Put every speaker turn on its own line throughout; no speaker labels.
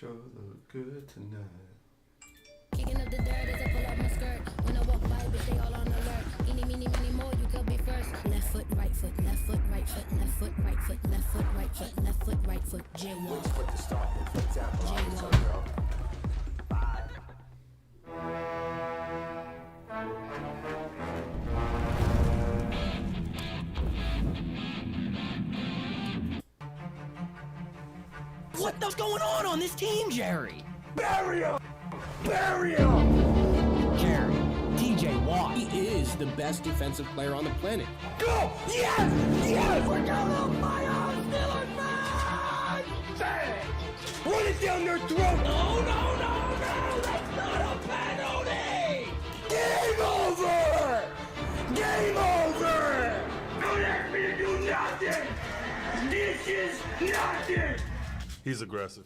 sure look good tonight.
Kicking up the dirt as I pull up my skirt. When I walk by, bitch, they all on alert. Eeny, meeny, miny, mo, you could be first. Left foot, right foot, left foot, right foot, left foot, right foot, left foot, right foot, left foot, right foot. Jaywalk.
Put the start, for example, I was
Jaywalk.
girl.
What the going on this team, Jerry?
Bury him! Bury him!
Jerry, TJ Watt. He is the best defensive player on the planet.
Go! Yes! Yes! We're gonna fly out Steelers fans! Bang! Run it down their throat! No, no, no, no! That's not a penalty! Game over! Game over! Don't ask me to do nothing! This is nothing!
He's aggressive.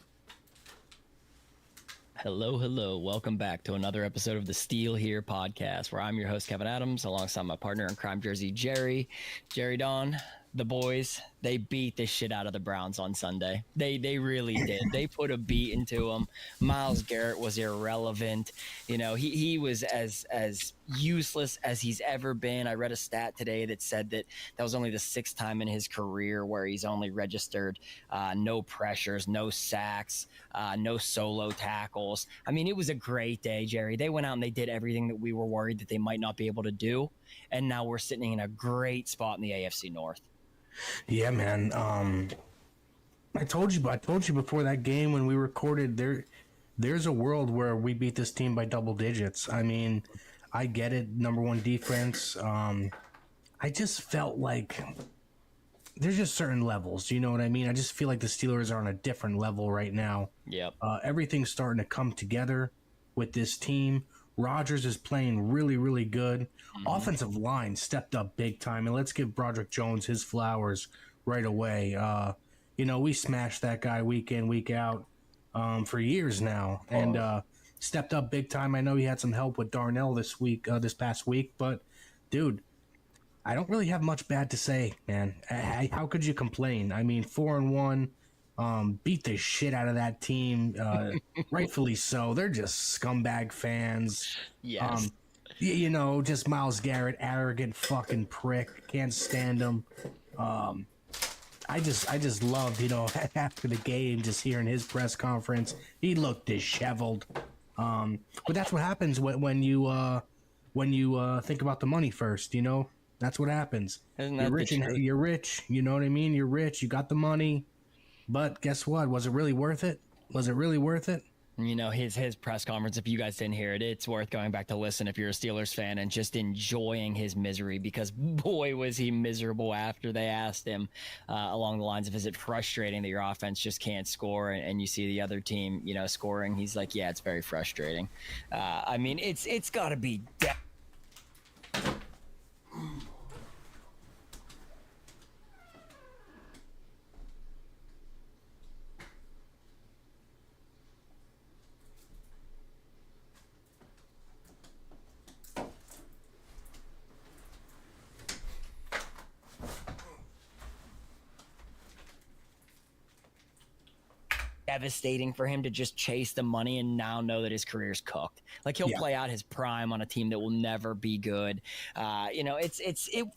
Hello. Welcome back to another episode of the Steel Here podcast, where I'm your host, Kevin Adams, alongside my partner in crime, Jersey Jerry. Jerry Don, the boys, they beat the shit out of the Browns on Sunday. They really did. They put a beat into them. Myles Garrett was irrelevant. You know, he was as useless as he's ever been. I read a stat today that said that was only the sixth time in his career where he's only registered no pressures, no sacks, no solo tackles. I mean, it was a great day, Jerry. They went out and they did everything that we were worried that they might not be able to do. And now we're sitting in a great spot in the AFC North.
Yeah, man. I told you before that game when we recorded, there's a world where we beat this team by double digits. I mean, I get it, number one defense. I just felt like there's just certain levels, you know what I mean? I just feel like the Steelers are on a different level right now.
Yep.
Everything's starting to come together with this team. Rodgers is playing really, really good. Offensive line stepped up big time, and let's give Broderick Jones his flowers right away. You know, we smashed that guy week in, week out for years now, and stepped up big time. I know he had some help with Darnell this past week, but dude, I don't really have much bad to say, man. How could you complain? I mean, 4-1. Beat the shit out of that team, rightfully so. They're just scumbag fans.
Yes.
You know, just Myles Garrett, arrogant fucking prick. Can't stand him. I just loved, you know, after the game, just hearing his press conference. He looked disheveled. But that's what happens when you think about the money first. You know, that's what happens. You're rich, you're rich. You know what I mean? You're rich. You got the money. But guess what? Was it really worth it? Was it really worth it?
You know, his press conference, if you guys didn't hear it, it's worth going back to listen if you're a Steelers fan and just enjoying his misery, because boy, was he miserable after they asked him along the lines of, is it frustrating that your offense just can't score and you see the other team, you know, scoring? He's like, yeah, it's very frustrating. I mean, it's got to be devastating for him to just chase the money and now know that his career's cooked. Like, he'll play out his prime on a team that will never be good. You know, it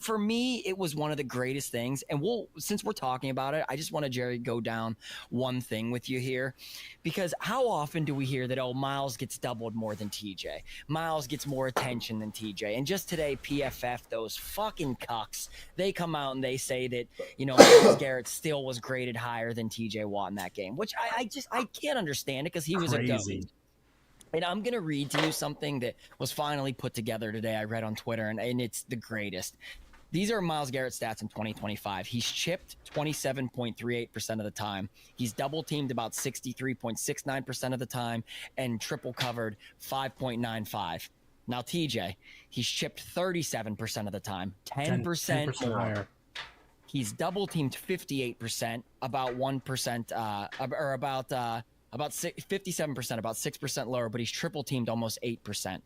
for me, it was one of the greatest things. And since we're talking about it, I just want to, Jerry, go down one thing with you here, because how often do we hear that, oh, Myles gets doubled more than TJ? Myles gets more attention than TJ. And just today, PFF, those fucking cucks, they come out and they say that, you know, Myles Garrett still was graded higher than TJ Watt in that game, which I can't understand it, because he was
Crazy.
a goat. And I'm going to read to you something that was finally put together today. I read on Twitter, and it's the greatest. These are Myles Garrett stats in 2025. He's chipped 27.38% of the time. He's double teamed about 63.69% of the time, and triple covered 5.95. Now, TJ, he's chipped 37% of the time, 10% more.
Higher.
He's double teamed 58%, about 1%, or about 57%, about 6% lower, but he's triple teamed almost 8%.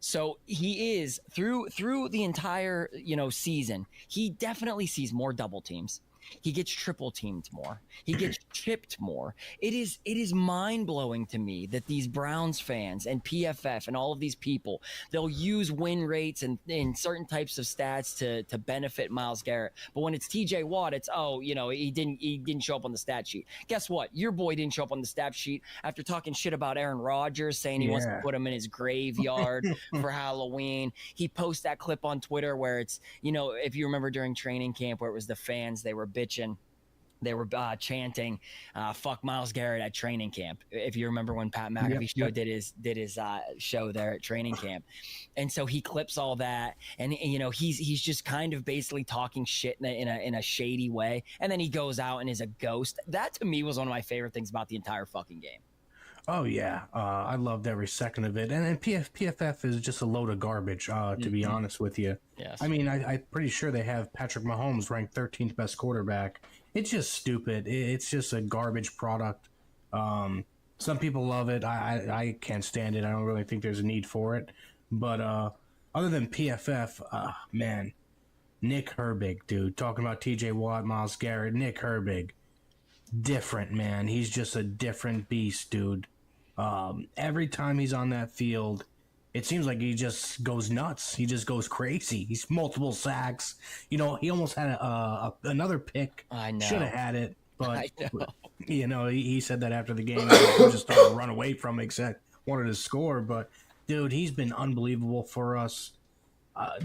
So he is through the entire, you know, season, he definitely sees more double teams. He gets triple teamed more. He gets chipped more. It is mind blowing to me that these Browns fans and PFF and all of these people, they'll use win rates and certain types of stats to benefit Myles Garrett. But when it's TJ Watt, it's he didn't show up on the stat sheet. Guess what? Your boy didn't show up on the stat sheet after talking shit about Aaron Rodgers, saying he wants to put him in his graveyard for Halloween. He posts that clip on Twitter where it's, if you remember during training camp where it was the fans, they were bitching. They were chanting, "Fuck Myles Garrett" at training camp. If you remember when Pat McAfee did his show there at training camp, and so he clips all that, and he's just kind of basically talking shit in a shady way, and then he goes out and is a ghost. That to me was one of my favorite things about the entire fucking game.
Oh yeah, I loved every second of it, and PFF is just a load of garbage. To be honest with you,
yes.
I mean, I'm pretty sure they have Patrick Mahomes ranked 13th best quarterback. It's just stupid. It's just a garbage product. Some people love it. I can't stand it. I don't really think there's a need for it. But other than PFF, man, Nick Herbig, dude, talking about TJ Watt, Myles Garrett, Nick Herbig, different, man. He's just a different beast, dude. Every time he's on that field, it seems like he just goes nuts. He just goes crazy. He's multiple sacks. He almost had another pick.
I know.
Should have had it, but he said that after the game. He just started to run away from it, except wanted to score. But dude, he's been unbelievable for us.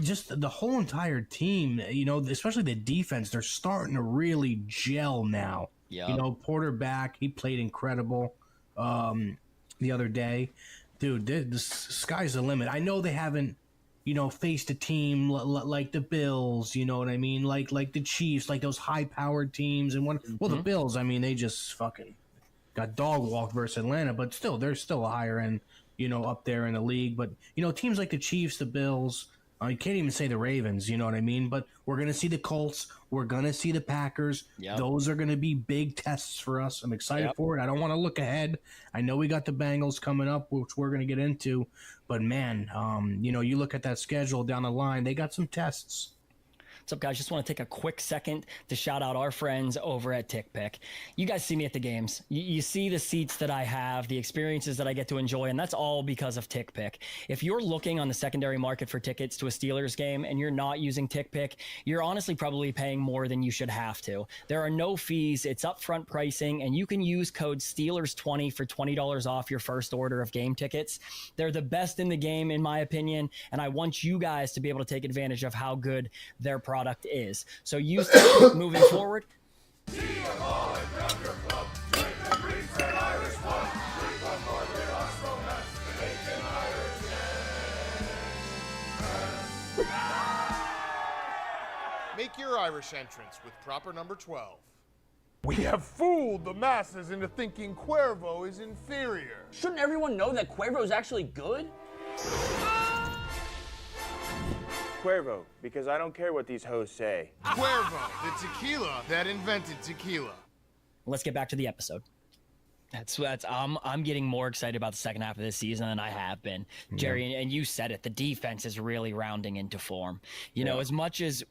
Just the whole entire team. Especially the defense. They're starting to really gel now.
Yeah.
Porter back. He played incredible the other day. Dude, the sky's the limit. I know they haven't, faced a team like the Bills, you know what I mean? Like the Chiefs, like those high-powered teams. And the Bills, I mean, they just fucking got dog walked versus Atlanta, but still, they're still a higher end, up there in the league. But, teams like the Chiefs, the Bills, you can't even say the Ravens, you know what I mean? But we're going to see the Colts. We're going to see the Packers.
Yep.
Those are going to be big tests for us. I'm excited for it. I don't want to look ahead. I know we got the Bengals coming up, which we're going to get into. But, man, you look at that schedule down the line, they got some tests.
What's up, guys? Just want to take a quick second to shout out our friends over at TickPick. You guys see me at the games. You see the seats that I have, the experiences that I get to enjoy, and that's all because of TickPick. If you're looking on the secondary market for tickets to a Steelers game and you're not using TickPick, you're honestly probably paying more than you should have to. There are no fees. It's upfront pricing, and you can use code STEELERS20 for $20 off your first order of game tickets. They're the best in the game, in my opinion, and I want you guys to be able to take advantage of how good their product is. So use TickPick moving forward.
Make your Irish entrance with proper number 12.
We have fooled the masses into thinking Cuervo is inferior.
Shouldn't everyone know that Cuervo is actually good?
Cuervo, because I don't care what these hoes say.
Cuervo, the tequila that invented tequila.
Let's get back to the episode. I'm getting more excited about the second half of this season than I have been, Jerry. And you said it. The defense is really rounding into form. You know, as much as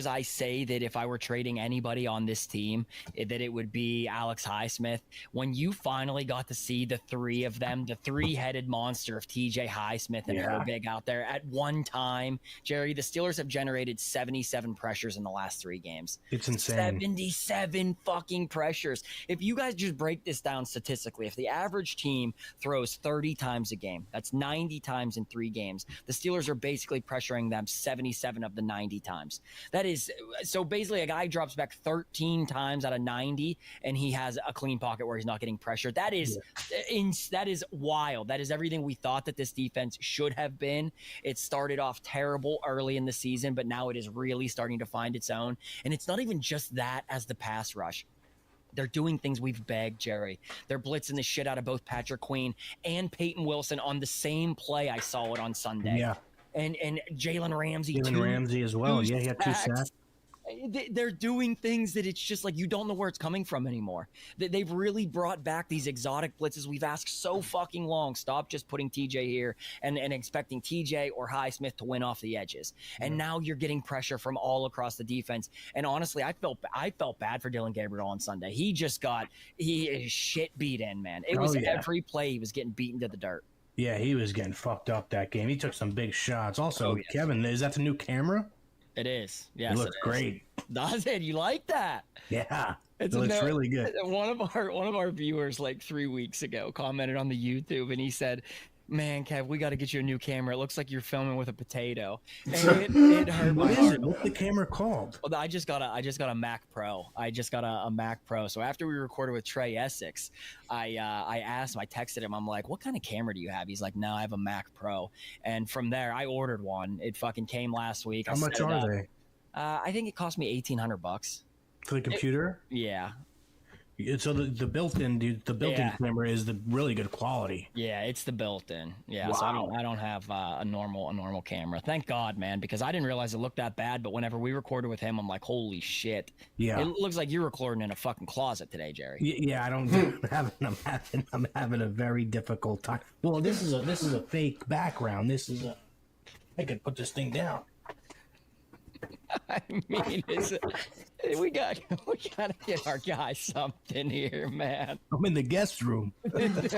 I say that if I were trading anybody on this team, that it would be Alex Highsmith. When you finally got to see the three of them, the three-headed monster of TJ Highsmith and Herbig out there at one time, Jerry, the Steelers have generated 77 pressures in the last 3 games.
It's insane.
77 fucking pressures. If you guys just break this down statistically, if the average team throws 30 times a game, that's 90 times in 3 games. The Steelers are basically pressuring them 77 of the 90 times. That is, so basically a guy drops back 13 times out of 90 and he has a clean pocket where he's not getting pressured. That is, that is wild. That is everything we thought that this defense should have been. It started off terrible early in the season, but now it is really starting to find its own. And it's not even just that as the pass rush. They're doing things we've begged, Jerry. They're blitzing the shit out of both Patrick Queen and Peyton Wilson on the same play. I saw it on Sunday.
Yeah.
And Jalen Ramsey,
Jalen Ramsey as well. Yeah, he had 2 sacks.
They're doing things that it's just like you don't know where it's coming from anymore. They've really brought back these exotic blitzes we've asked so fucking long. Stop just putting TJ here and expecting TJ or Highsmith to win off the edges. And now you're getting pressure from all across the defense. And honestly, I felt bad for Dylan Gabriel on Sunday. He just got his shit beat in, man. It was every play he was getting beaten to the dirt.
Yeah, he was getting fucked up that game. He took some big shots. Also, Kevin, is that the new camera?
It is. Yes,
it looks great.
Does it? You like that?
Yeah, it looks really good.
One of our viewers like 3 weeks ago commented on the YouTube, and he said, "Man, Kev, we got to get you a new camera. It looks like you're filming with a potato." And it hurt my heart.
What is it? What's the camera called?
Well, I just got a Mac Pro. I just got a Mac Pro. So after we recorded with Trey Essex, I asked him, I texted him, I'm like, "What kind of camera do you have?" He's like, "No, I have a Mac Pro." And from there, I ordered one. It fucking came last week.
How much are they?
I think it cost me $1,800
for the computer.
Yeah.
So the built-in camera is the really good quality.
Yeah, it's the built-in. Yeah,
wow.
So I don't have a normal camera. Thank God, man, because I didn't realize it looked that bad. But whenever we recorded with him, I'm like, holy shit.
Yeah,
it looks like you're recording in a fucking closet today, Jerry.
Yeah, I don't. I'm having a very difficult time. Well, this is a fake background. I could put this thing down.
I mean, we got to get our guy something here, man.
I'm in the guest room.
This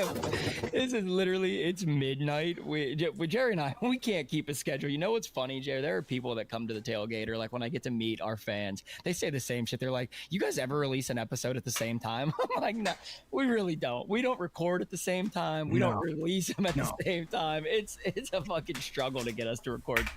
is literally, it's midnight. With Jerry and I, we can't keep a schedule. You know what's funny, Jerry? There are people that come to the tailgate, or like when I get to meet our fans, they say the same shit. They're like, "You guys ever release an episode at the same time?" I'm like, "No, we really don't. We don't record at the same time. We don't release them at the same time. It's a fucking struggle to get us to record."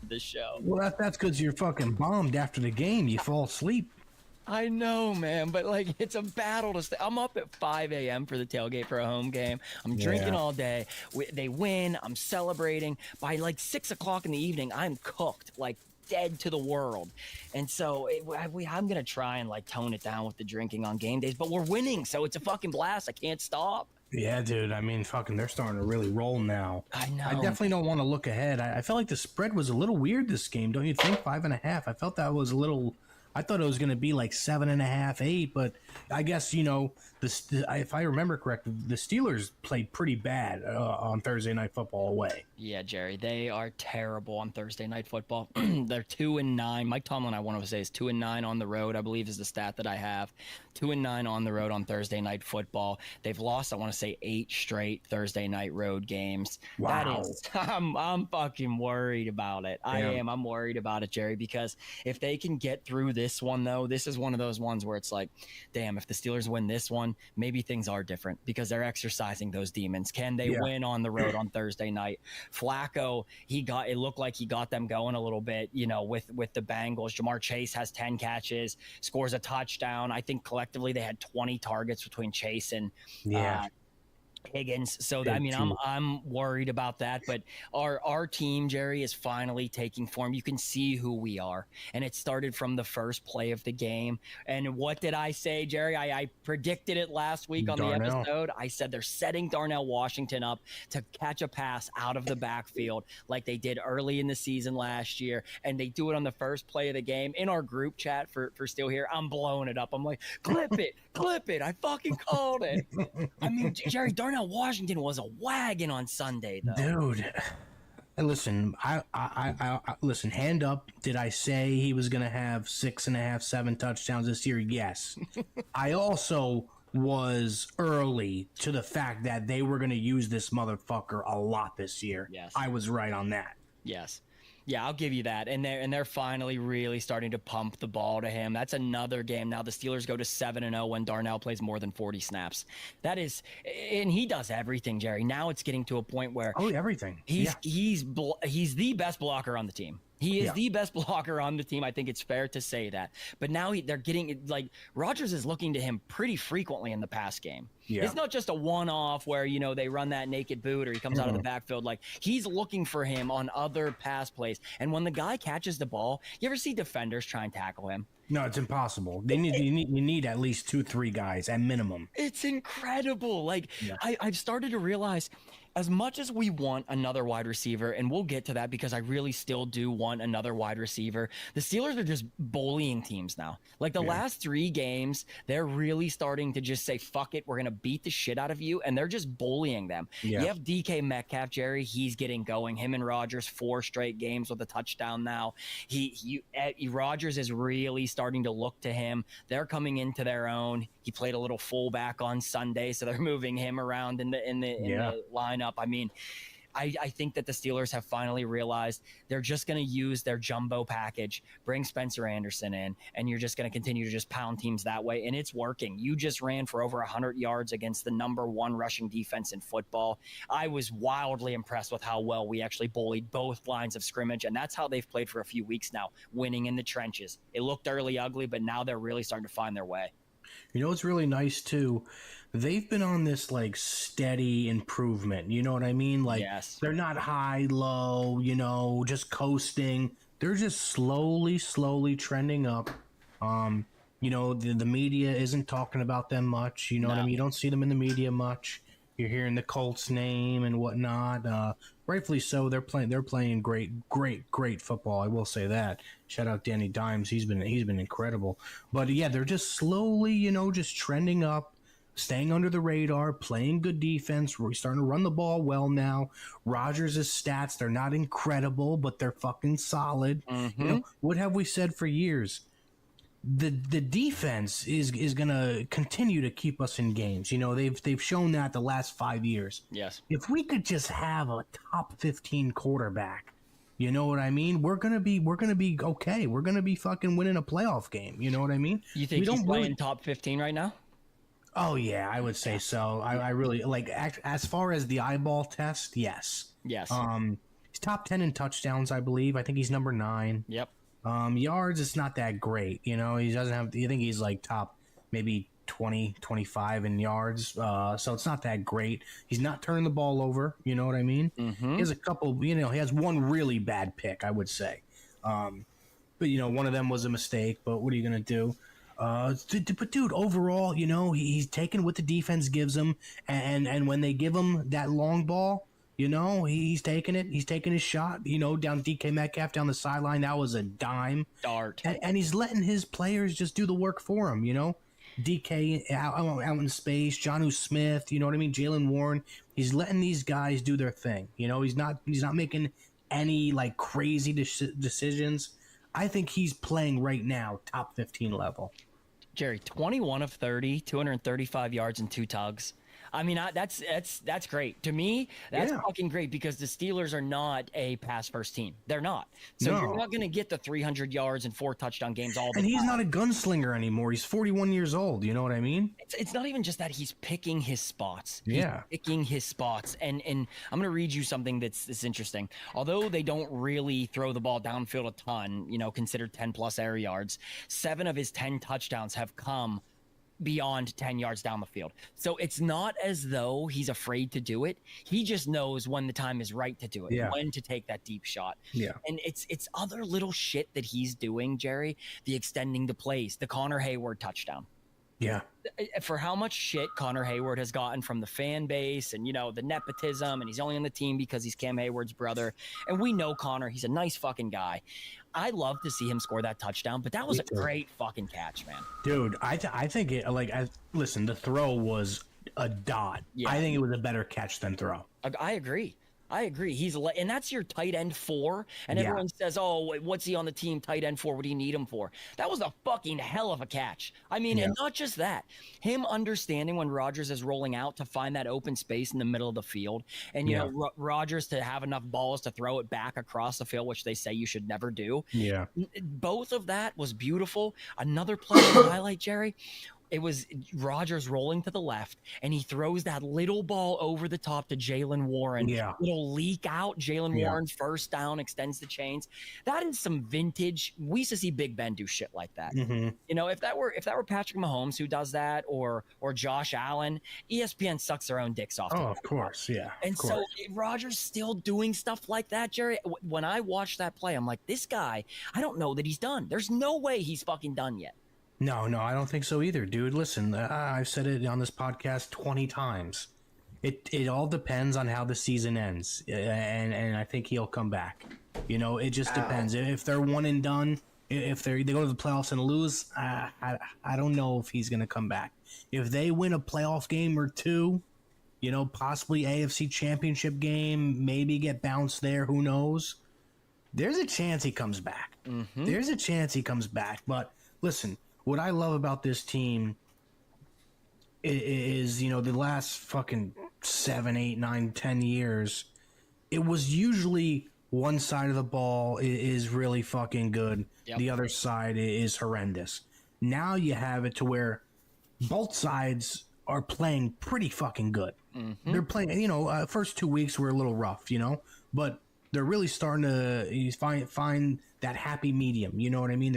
The show.
Well, that's because you're fucking bombed after the game. You fall asleep.
I know, man, but like it's a battle to stay. I'm up at 5 a.m. for the tailgate for a home game. I'm drinking all day. They win. I'm celebrating. By like 6 o'clock in the evening, I'm cooked, like dead to the world. And so I'm gonna try and like tone it down with the drinking on game days. But we're winning, so it's a fucking blast. I can't stop.
Yeah, dude. I mean, fucking, they're starting to really roll now.
I know.
I definitely don't want to look ahead. I felt like the spread was a little weird this game. Don't you think? 5.5. I felt that was a little. I thought it was going to be like 7.5, 8. But I guess, you know, if I remember correctly, the Steelers played pretty bad on Thursday Night Football away.
Yeah, Jerry, they are terrible on Thursday Night Football. They're 2-9. Mike Tomlin, I want to say, is 2-9 on the road, I believe is the stat that I have. 2-9 on the road on Thursday Night Football. They've lost, I want to say, 8 straight Thursday night road games.
Wow.
That is, I'm fucking worried about it. I am. I'm worried about it, Jerry, because if they can get through this one, though, this is one of those ones where it's like, damn, if the Steelers win this one, maybe things are different because they're exercising those demons. Can they win on the road on Thursday night? Flacco, it looked like he got them going a little bit, you know, with the Bengals. Jamar Chase has 10 catches, scores a touchdown. I think collectively they had 20 targets between Chase and Higgins. So
Big
I mean,
too.
I'm worried about that. But our team, Jerry, is finally taking form. You can see who we are, and it started from the first play of the game. And what did I say, Jerry? I predicted it last week on
Darnell.
the episode. I said they're setting Darnell Washington up to catch a pass out of the backfield like they did early in the season last year, and they do it on the first play of the game. In our group chat for Still Here, I'm blowing it up. I'm like, clip it. I fucking called it. I mean, Jerry, Darnell Washington was a wagon on Sunday, though.
Dude, listen, I listen. Hand up. Did I say he was going to have 6.5, 7 touchdowns this year? Yes. I also was early to the fact that they were going to use this motherfucker a lot this year.
Yes.
I was right on that.
Yes. Yeah, I'll give you that. And they're finally really starting to pump the ball to him. That's another game. Now the Steelers go to 7-0 when Darnell plays more than 40 snaps. That is, and he does everything, Jerry. Now it's getting to a point where
Everything.
he's the best blocker on the team. He is the best blocker on the team. I think it's fair to say that. But now they're getting, like, Rodgers is looking to him pretty frequently in the pass game.
Yeah.
It's not just a one-off where, they run that naked boot or he comes out of the backfield. Like, he's looking for him on other pass plays. And when the guy catches the ball, you ever see defenders try and tackle him?
No, it's impossible. You need at least 2-3 guys at minimum.
It's incredible. Like, I've started to realize, as much as we want another wide receiver, and we'll get to that because I really still do want another wide receiver, the Steelers are just bullying teams now. Like the last 3 games, they're really starting to just say, fuck it, we're going to beat the shit out of you, and they're just bullying them.
Yeah.
You have DK Metcalf, Jerry, he's getting going. Him and Rodgers, 4 straight games with a touchdown now. Rodgers is really starting to look to him. They're coming into their own. He played a little fullback on Sunday, so they're moving him around in the lineup. I mean, I think that the Steelers have finally realized they're just going to use their jumbo package, bring Spencer Anderson in, and you're just going to continue to just pound teams that way, and it's working. You just ran for over 100 yards against the #1 rushing defense in football. I was wildly impressed with how well we actually bullied both lines of scrimmage, and that's how they've played for a few weeks now, winning in the trenches. It looked early ugly, but now they're really starting to find their way.
You know what's really nice too? They've been on this like steady improvement. You know what I mean? Like they're not high, low, just coasting. They're just slowly trending up. The media isn't talking about them much. You know what I mean? You don't see them in the media much. You're hearing the Colts name and whatnot. Rightfully so. They're playing great football. I will say that. Shout out Danny Dimes. He's been incredible. But yeah, they're just slowly, just trending up, staying under the radar, playing good defense. We're starting to run the ball well now. Rodgers' stats, they're not incredible, but they're fucking solid. What have we said for years? The defense is going to continue to keep us in games. They've shown that the last 5 years.
Yes.
If we could just have a top 15 quarterback, you know what I mean? We're going to be okay. We're going to be fucking winning a playoff game. You know what I mean?
You think he's playing top 15 right now?
Oh yeah, I would say so. I really like as far as the eyeball test, yes.
Yes.
He's top 10 in touchdowns, I believe. I think he's number 9.
Yep.
Yards, it's not that great. He doesn't have, I think he's like top maybe 20, 25 in yards. So it's not that great. He's not turning the ball over. You know what I mean? He has a couple, he has one really bad pick, I would say. But one of them was a mistake, but what are you going to do? But dude, overall, he's taking what the defense gives him. And when they give him that long ball, he's taking it. He's taking his shot, down DK Metcalf down the sideline. That was a dime.
Dart.
And he's letting his players just do the work for him, DK out in space, Jonnu Smith, you know what I mean? Jaylen Warren. He's letting these guys do their thing. He's not making any like crazy decisions. I think he's playing right now top 15 level.
Jerry, 21 of 30, 235 yards and 2 tugs. I mean, that's great. To me, that's fucking great because the Steelers are not a pass-first team. They're not. So you're not going to get the 300 yards and 4 touchdown games all the time.
And he's not a gunslinger anymore. He's 41 years old. You know what I mean?
It's not even just that. He's picking his spots.
He's
picking his spots. And I'm going to read you something that's interesting. Although they don't really throw the ball downfield a ton, considered 10-plus air yards, 7 of his 10 touchdowns have come beyond 10 yards down the field. So it's not as though he's afraid to do it. He just knows when the time is right to do it, when to take that deep shot.
Yeah.
And it's other little shit that he's doing, Jerry, the extending the plays, the Connor Hayward touchdown.
Yeah.
For how much shit Connor Hayward has gotten from the fan base and, the nepotism, and he's only on the team because he's Cam Hayward's brother. And we know Connor, he's a nice fucking guy. I love to see him score that touchdown, but that was a great fucking catch, man.
Dude, I think it, listen, the throw was a dot.
Yeah.
I think it was a better catch than throw.
I agree. And that's your tight end 4. And everyone says, "Oh, what's he on the team tight end for? What do you need him for?" That was a fucking hell of a catch. I mean, and not just that, him understanding when Rodgers is rolling out to find that open space in the middle of the field, and Rodgers to have enough balls to throw it back across the field, which they say you should never do.
Yeah,
both of that was beautiful. Another play to highlight, Jerry. It was Rodgers rolling to the left, and he throws that little ball over the top to Jaylen Warren.
Yeah.
Little leak out. Jaylen Warren's first down, extends the chains. That is some vintage. We used to see Big Ben do shit like that.
Mm-hmm.
If that were Patrick Mahomes who does that, or Josh Allen, ESPN sucks their own dicks off.
Oh, of course, yeah.
And so Rodgers still doing stuff like that, Jerry. When I watched that play, I'm like, this guy, I don't know that he's done. There's no way he's fucking done yet.
No, I don't think so either, dude. Listen, I've said it on this podcast 20 times. It all depends on how the season ends, and I think he'll come back. It just depends. If they're one and done, if they go to the playoffs and lose, I don't know if he's going to come back. If they win a playoff game or two, possibly AFC Championship game, maybe get bounced there, who knows? There's a chance he comes back. Mm-hmm. There's a chance he comes back, but listen, what I love about this team is, the last fucking 7, 8, 9, 10 years, it was usually one side of the ball is really fucking good. Yep. The other side is horrendous. Now you have it to where both sides are playing pretty fucking good. Mm-hmm. They're playing, first 2 weeks were a little rough, but they're really starting to find that happy medium. You know what I mean?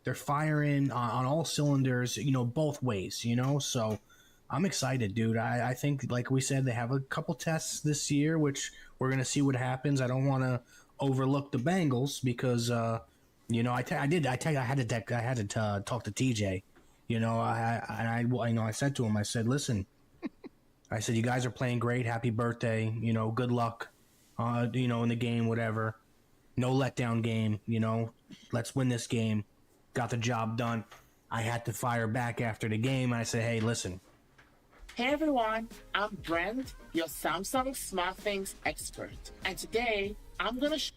They're firing on all cylinders, both ways, so I'm excited, dude. I think, like we said, they have a couple tests this year, which we're going to see what happens. I don't want to overlook the Bengals because, I had to talk to TJ, I said to him, I said, listen, I said, you guys are playing great. Happy birthday. Good luck. In the game, whatever. No letdown game, let's win this game. Got the job done. I had to fire back after the game. I said, hey, listen.
Hey everyone, I'm Brent, your Samsung SmartThings expert. And today, I'm going to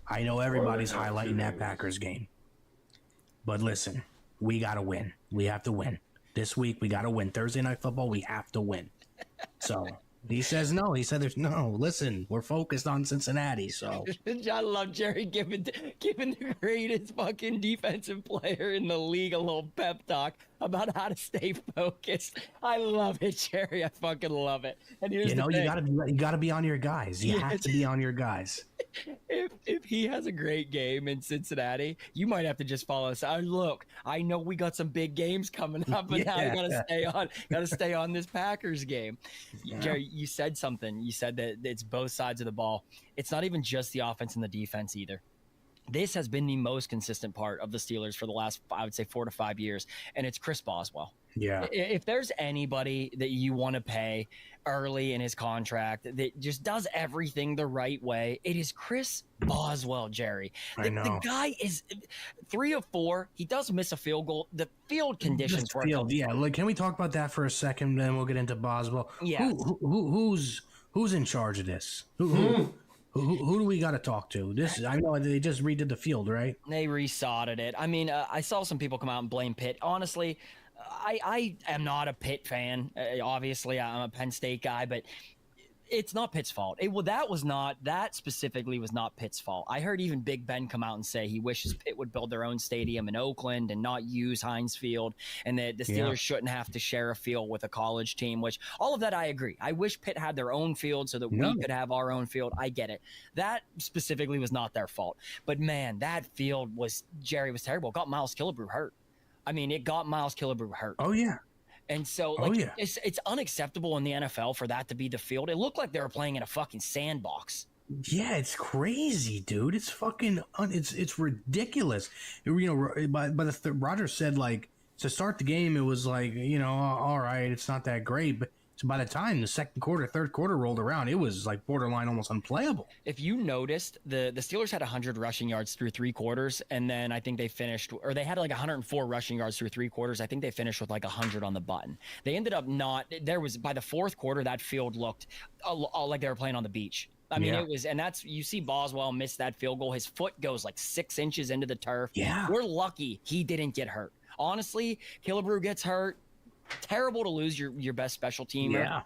I know everybody's highlighting that Packers game. But listen, we got to win. We have to win. This week, we got to win. Thursday Night Football, we have to win. So... He says no. He said there's no. Listen, we're focused on Cincinnati. So
I love Jerry giving the greatest fucking defensive player in the league a little pep talk about how to stay focused. I love it, Jerry. I fucking love it. And here's the thing.
you gotta be on your guys. You have to be on your guys.
If he has a great game in Cincinnati, you might have to just follow us. Look, I know we got some big games coming up, but now you gotta stay on this Packers game. Yeah. Jerry, you said something. You said that it's both sides of the ball. It's not even just the offense and the defense either. This has been the most consistent part of the Steelers for the last, I would say, 4 to 5 years, and it's Chris Boswell.
Yeah.
If there's anybody that you want to pay early in his contract that just does everything the right way, it is Chris Boswell, Jerry.
I know.
The guy is 3 of 4. He does miss a field goal. The field conditions were
can we talk about that for a second? Then we'll get into Boswell.
Yeah.
Who's in charge of this? Who do we got to talk to? I know they just redid the field, right?
They resodded it. I mean, I saw some people come out and blame Pitt. Honestly, I am not a Pitt fan. Obviously, I'm a Penn State guy, but it's not Pitt's fault. That specifically was not Pitt's fault. I heard even Big Ben come out and say he wishes Pitt would build their own stadium in Oakland and not use Heinz Field, and that the Steelers shouldn't have to share a field with a college team, which all of that I agree. I wish Pitt had their own field so that we could have our own field. I get it. That specifically was not their fault. But man, that field was terrible. Got Miles Killebrew hurt. I mean, it got Miles Killebrew hurt.
Oh yeah.
And so, it's unacceptable in the NFL for that to be the field. It looked like they were playing in a fucking sandbox.
Yeah, it's crazy, dude. It's fucking, it's ridiculous. Rogers said, like, to start the game, it was like, all right, it's not that great. But by the time the second quarter, third quarter rolled around, it was like borderline almost unplayable.
If you noticed, the Steelers had 100 rushing yards through 3 quarters, and then I think they finished, or they had like 104 rushing yards through 3 quarters. I think they finished with like 100 on the button. They ended up by the fourth quarter, that field looked like they were playing on the beach. I mean, it was, and you see Boswell miss that field goal. His foot goes like 6 inches into the turf.
Yeah.
We're lucky he didn't get hurt. Honestly, Killebrew gets hurt. Terrible to lose your best special teamer.
Yeah.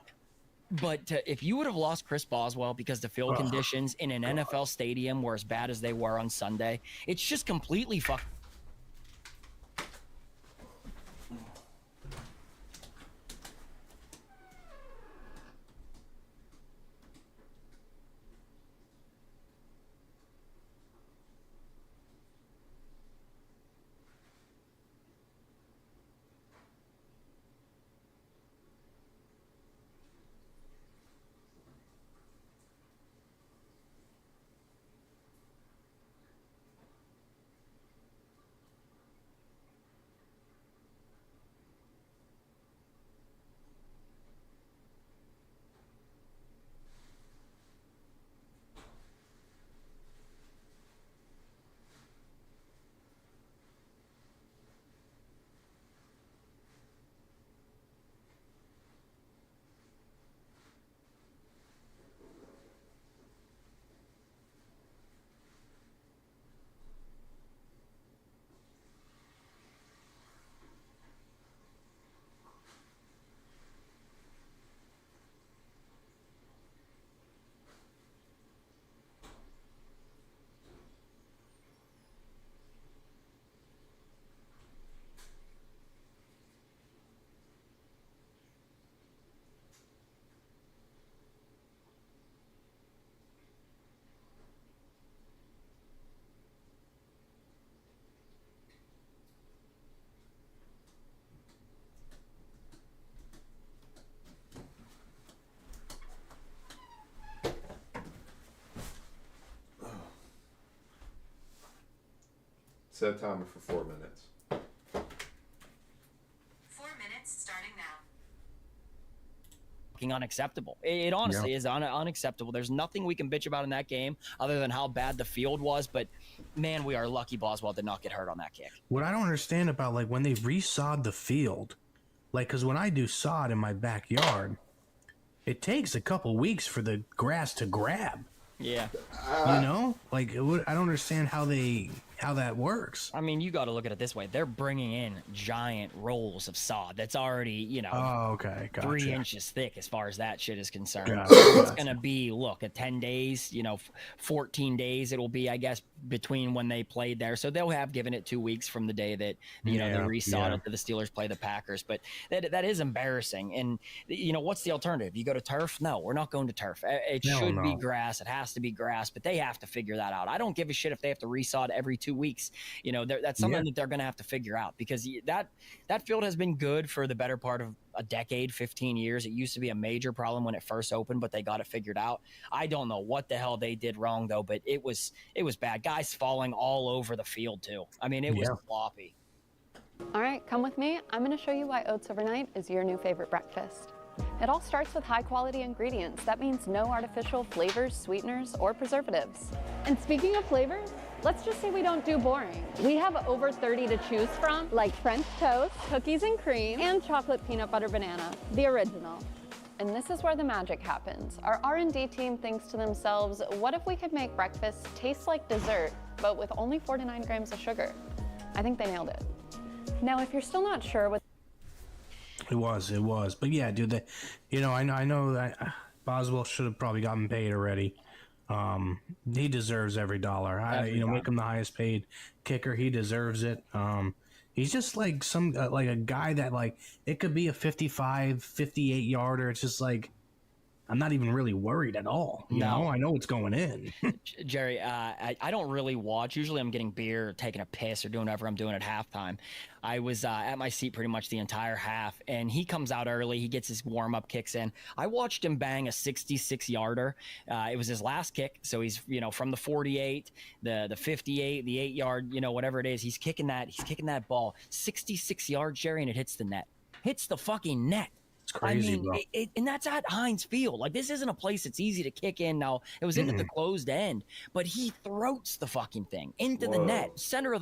But if you would have lost Chris Boswell because the field conditions in an NFL stadium were as bad as they were on Sunday, it's just completely fucked.
Set timer for 4 minutes.
4 minutes starting now.
Unacceptable. It honestly is unacceptable. There's nothing we can bitch about in that game other than how bad the field was, but man, we are lucky Boswell did not get hurt on that kick.
What I don't understand about, like, when they resod the field, like, because when I do sod in my backyard, it takes a couple weeks for the grass to grab.
Yeah.
Like, I don't understand how that works.
I mean, you got to look at it this way. They're bringing in giant rolls of sod that's already,
Gotcha.
3 inches thick as far as that shit is concerned.
Gotcha.
It's going to be, at 10 days, 14 days it will be, I guess, between when they played there. So they'll have given it 2 weeks from the day that, they resawed it to the Steelers play the Packers. But that is embarrassing. And, what's the alternative? You go to turf? No, we're not going to turf. It should be grass. It has to be grass, but they have to figure that out. I don't give a shit if they have to resod every 2 weeks. That's something that they're going to have to figure out, because that field has been good for the better part of a decade, 15 years. It used to be a major problem when it first opened, but they got it figured out. I don't know what the hell they did wrong though, but it was bad. Guys falling all over the field too. I mean, it was floppy.
All right, come with me. I'm going to show you why Oats Overnight is your new favorite breakfast. It all starts with high-quality ingredients. That means no artificial flavors, sweeteners, or preservatives. And speaking of flavors, let's just say we don't do boring. We have over 30 to choose from, like French toast, cookies and cream, and chocolate peanut butter banana, the original. And this is where the magic happens. Our R&D team thinks to themselves, what if we could make breakfast taste like dessert, but with only 4 to 9 grams of sugar? I think they nailed it. Now, if you're still not sure what
It was. But yeah, dude, I know that Boswell should have probably gotten paid already. He deserves every dollar. Make him the highest paid kicker. He deserves it. He's just like like a guy that, like, it could be a 55, 58 yarder. It's just like, I'm not even really worried at all. You know, I know what's going in.
Jerry, I don't really watch. Usually I'm getting beer, or taking a piss, or doing whatever I'm doing at halftime. I was at my seat pretty much the entire half, and he comes out early. He gets his warm-up kicks in. I watched him bang a 66-yarder. It was his last kick, so he's, from the 48, the 58, the 8-yard, whatever it is. He's kicking that ball 66 yards, Jerry, and it hits the net. Hits the fucking net.
It's crazy,
bro. And that's at Heinz Field. Like, this isn't a place that's easy to kick in. Now, it was into the closed end, but he throats the fucking thing into the net, center of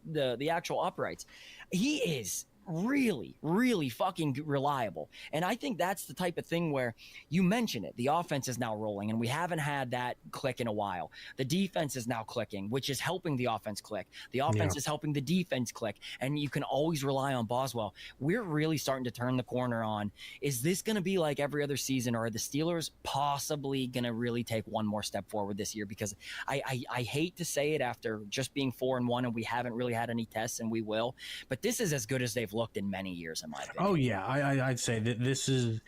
the actual uprights. He is really, really fucking reliable. And I think that's the type of thing where you mention it. The offense is now rolling, and we haven't had that click in a while. The defense is now clicking, which is helping the offense click. The offense is helping the defense click, and you can always rely on Boswell. We're really starting to turn the corner on, is this going to be like every other season, or are the Steelers possibly going to really take one more step forward this year? Because I hate to say it after just being 4-1, and we haven't really had any tests, and we will, but this is as good as they've looked in many years, in my opinion.
Oh yeah, I'd say that this is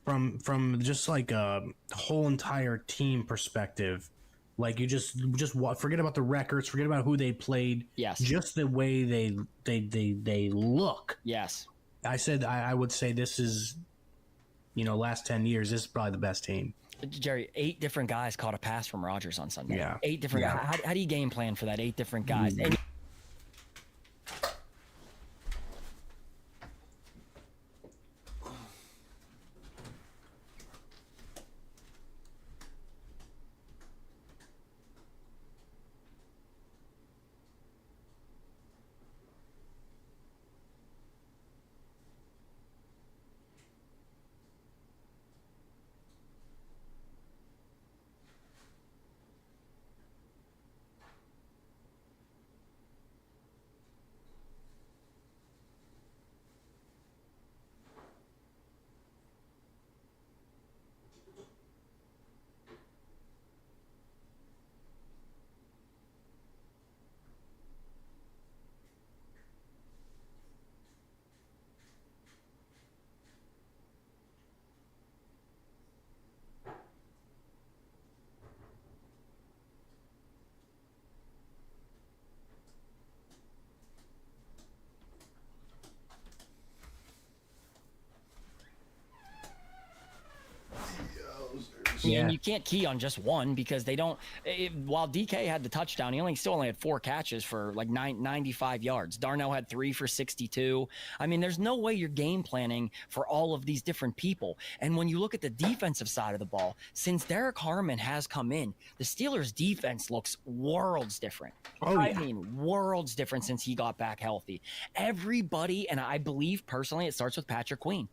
from just like a whole entire team perspective. Like, you just forget about the records, forget about who they played.
Yes,
just the way they look.
Yes,
I would say this is, last 10 years, this is probably the best team.
Jerry, 8 different guys caught a pass from Rodgers on Sunday.
Yeah,
8 different guys. How do you game plan for that? 8 different guys. And And you can't key on just one, because they don't. While DK had the touchdown, he still only had 4 catches for like 95 yards. Darnell had 3 for 62. I mean, there's no way you're game planning for all of these different people. And when you look at the defensive side of the ball, since Derek Harmon has come in, the Steelers' defense looks worlds different. I mean, worlds different since he got back healthy. Everybody, and I believe personally, it starts with Patrick Queen.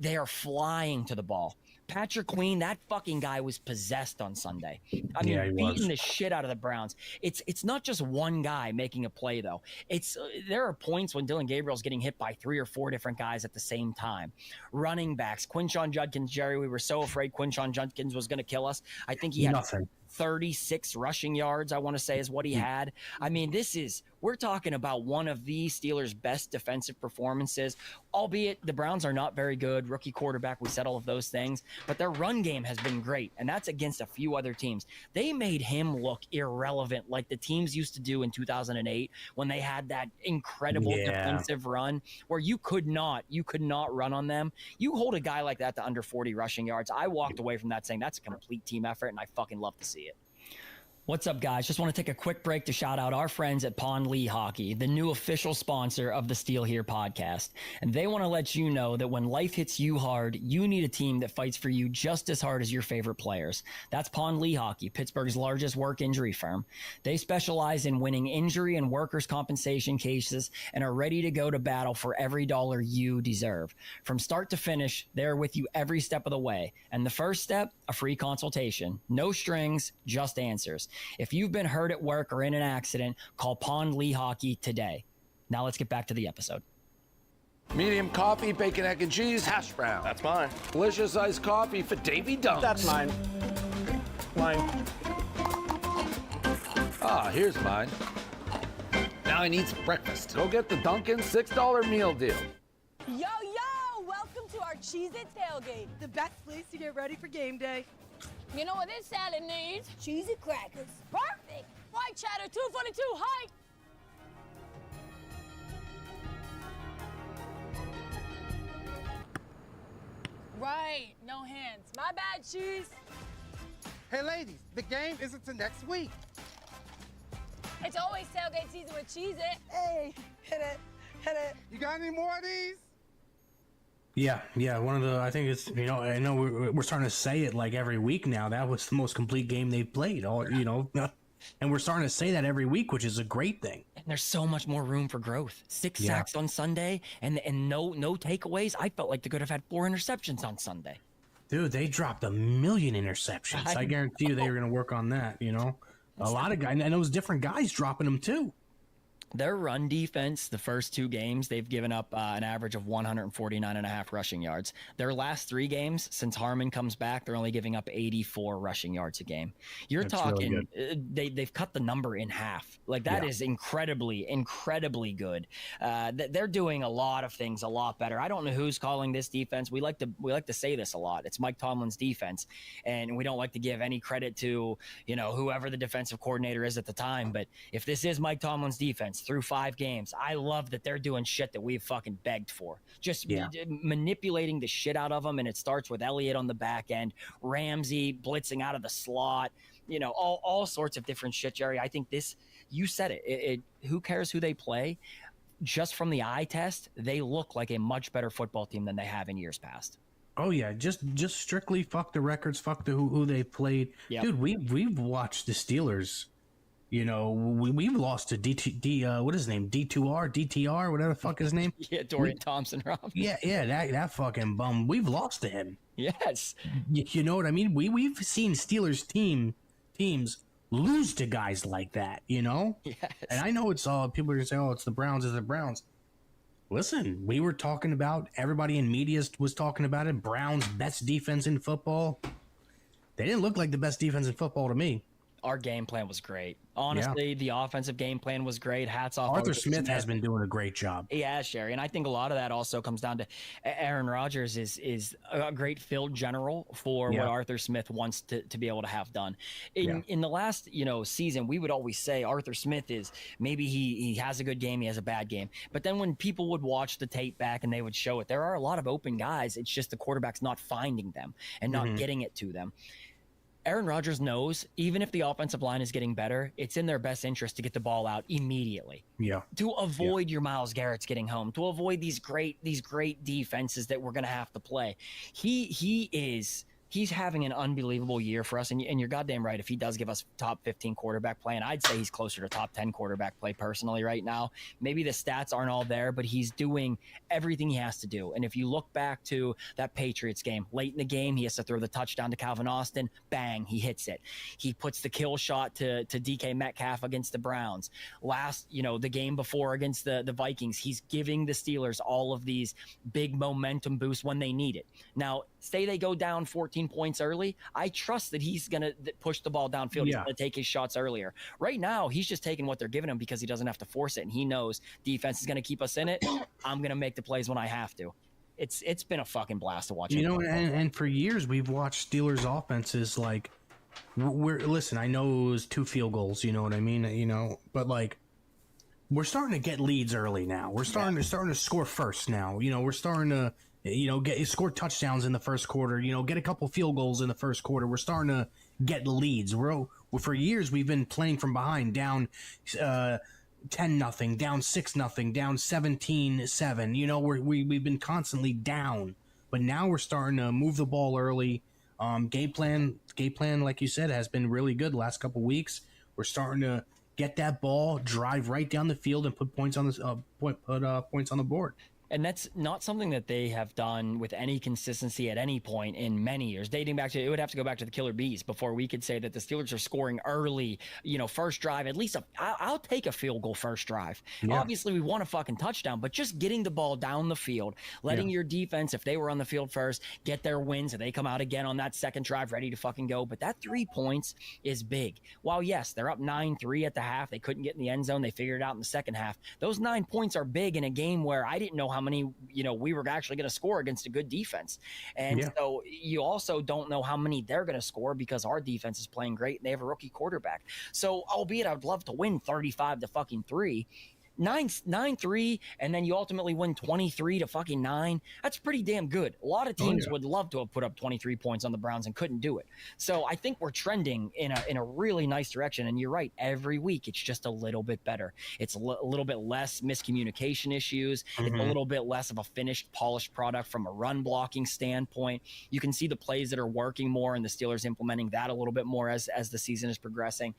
They are flying to the ball. Patrick Queen, that fucking guy was possessed on Sunday. I mean, beating the shit out of the Browns. It's not just one guy making a play, though. There are points when Dylan Gabriel's getting hit by 3 or 4 different guys at the same time. Running backs, Quinshon Judkins, Jerry, we were so afraid Quinshon Judkins was going to kill us. I think he had 36 rushing yards, I want to say, is what he had. I mean, we're talking about one of the Steelers' best defensive performances, albeit the Browns are not very good. Rookie quarterback, we said all of those things, but their run game has been great, and that's against a few other teams. They made him look irrelevant, like the teams used to do in 2008 when they had that incredible defensive run where you could not run on them. You hold a guy like that to under 40 rushing yards. I walked away from that saying that's a complete team effort, and I fucking love to see it. What's up, guys? Just want to take a quick break to shout out our friends at Pond Lee Hockey, the new official sponsor of the Steel Here podcast. And they want to let you know that when life hits you hard, you need a team that fights for you just as hard as your favorite players. That's Pond Lee Hockey, Pittsburgh's largest work injury firm. They specialize in winning injury and workers' compensation cases and are ready to go to battle for every dollar you deserve. From start to finish, they're with you every step of the way. And the first step, a free consultation. No strings, just answers. If you've been hurt at work or in an accident, call Pond Lee Hockey today. Now let's get back to the episode.
Medium coffee, bacon, egg, and cheese, hash brown.
That's mine.
Delicious iced coffee for Davy Dunks.
That's mine. Mine.
Ah, here's mine. Now I need some breakfast. Go get the Dunkin' $6 meal deal.
Yo, welcome to our Cheez-It tailgate.
The best place to get ready for game day.
You know what this salad needs? Cheez-It crackers. Perfect. White cheddar, 2 for the 2, hike. Right, no hands. My bad, Cheese.
Hey, ladies, the game isn't till next week.
It's always tailgate season with Cheez-It.
Hey, hit it.
You got any more of these?
Yeah. One of the, I think it's, I know we're starting to say it like every week now. That was the most complete game they've played. And we're starting to say that every week, which is a great thing.
And there's so much more room for growth. 6 sacks on Sunday and no takeaways. I felt like they could have had 4 interceptions on Sunday.
Dude, they dropped 1 million interceptions. I guarantee you they were going to work on that, A lot of guys, and those different guys dropping them too.
Their run defense, the first 2 games, they've given up an average of 149.5 rushing yards. Their last 3 games, since Harmon comes back, they're only giving up 84 rushing yards a game. You're
That's
talking,
really
they've cut the number in half. Like, that is incredibly, incredibly good. They're doing a lot of things a lot better. I don't know who's calling this defense. We like to say this a lot. It's Mike Tomlin's defense, and we don't like to give any credit to, whoever the defensive coordinator is at the time. But if this is Mike Tomlin's defense, through 5 games, I love that they're doing shit that we've fucking begged for. Just manipulating the shit out of them, and it starts with Elliott on the back end, Ramsey blitzing out of the slot, all sorts of different shit, Jerry. I think this, you said it, who cares who they play? Just from the eye test, they look like a much better football team than they have in years past.
Oh yeah, just strictly fuck the records, fuck the who they played. Yep. Dude, we've watched the Steelers. We've lost to what is his name? DTR, whatever the fuck his name.
Yeah, Dorian Thompson-Robinson.
Yeah, that fucking bum. We've lost to him.
Yes.
You know what I mean? We've seen Steelers teams lose to guys like that, Yes. And I know it's all people are gonna say, oh, it's the Browns. Listen, we were talking about, everybody in media was talking about it. Browns' best defense in football. They didn't look like the best defense in football to me.
Our game plan was great. Honestly, the offensive game plan was great. Hats off.
Arthur Smith has been doing a great job.
Yeah, Sherry. And I think a lot of that also comes down to Aaron Rodgers is a great field general for what Arthur Smith wants to be able to have done. In the last, season, we would always say Arthur Smith is, maybe he has a good game, he has a bad game. But then when people would watch the tape back and they would show it, there are a lot of open guys. It's just the quarterback's not finding them and not getting it to them. Aaron Rodgers knows, even if the offensive line is getting better, it's in their best interest to get the ball out immediately.
Yeah.
To avoid your Myles Garrett's getting home, to avoid these great defenses that we're going to have to play. He's having an unbelievable year for us, and you're goddamn right. If he does give us top 15 quarterback play, and I'd say he's closer to top 10 quarterback play personally right now. Maybe the stats aren't all there, but he's doing everything he has to do. And if you look back to that Patriots game, late in the game, he has to throw the touchdown to Calvin Austin. Bang, he hits it. He puts the kill shot to DK Metcalf against the Browns. The game before against the Vikings, he's giving the Steelers all of these big momentum boosts when they need it. Now, say they go down 14 points early, I trust that he's going to push the ball downfield. He's going to take his shots earlier. Right now, he's just taking what they're giving him because he doesn't have to force it, and he knows defense is going to keep us in it. I'm going to make the plays when I have to. It's been a fucking blast to watch.
And for years we've watched Steelers offenses like listen, I know it was 2 field goals, you know what I mean, but like we're starting to get leads early now. We're starting to score first now. We're starting to score touchdowns in the first quarter, get a couple field goals in the first quarter. We're starting to get leads. For years, we've been playing from behind, down 10-0, down 6-0, down 17-7. We've been constantly down, but now we're starting to move the ball early. Game plan, like you said, has been really good the last couple weeks. We're starting to get that ball, drive right down the field, and put points on the board.
And that's not something that they have done with any consistency at any point in many years, dating back to, it would have to go back to the Killer Bees before we could say that the Steelers are scoring early, first drive, at least I'll take a field goal first drive. Yeah. Obviously we want a fucking touchdown, but just getting the ball down the field, letting your defense, if they were on the field first, get their wins and they come out again on that second drive ready to fucking go. But that 3 points is big. While yes, they're up 9-3 at the half. They couldn't get in the end zone. They figured it out in the second half. Those 9 points are big in a game where I didn't know how many, we were actually going to score against a good defense. And so you also don't know how many they're going to score because our defense is playing great and they have a rookie quarterback. So albeit I'd love to win 35-3, 9-3, and then you ultimately win 23-9. That's pretty damn good. A lot of teams would love to have put up 23 points on the Browns and couldn't do it. So I think we're trending in a really nice direction. And you're right, every week it's just a little bit better. It's a little bit less miscommunication issues. It's a little bit less of a finished, polished product from a run blocking standpoint. You can see the plays that are working more, and the Steelers implementing that a little bit more as the season is progressing.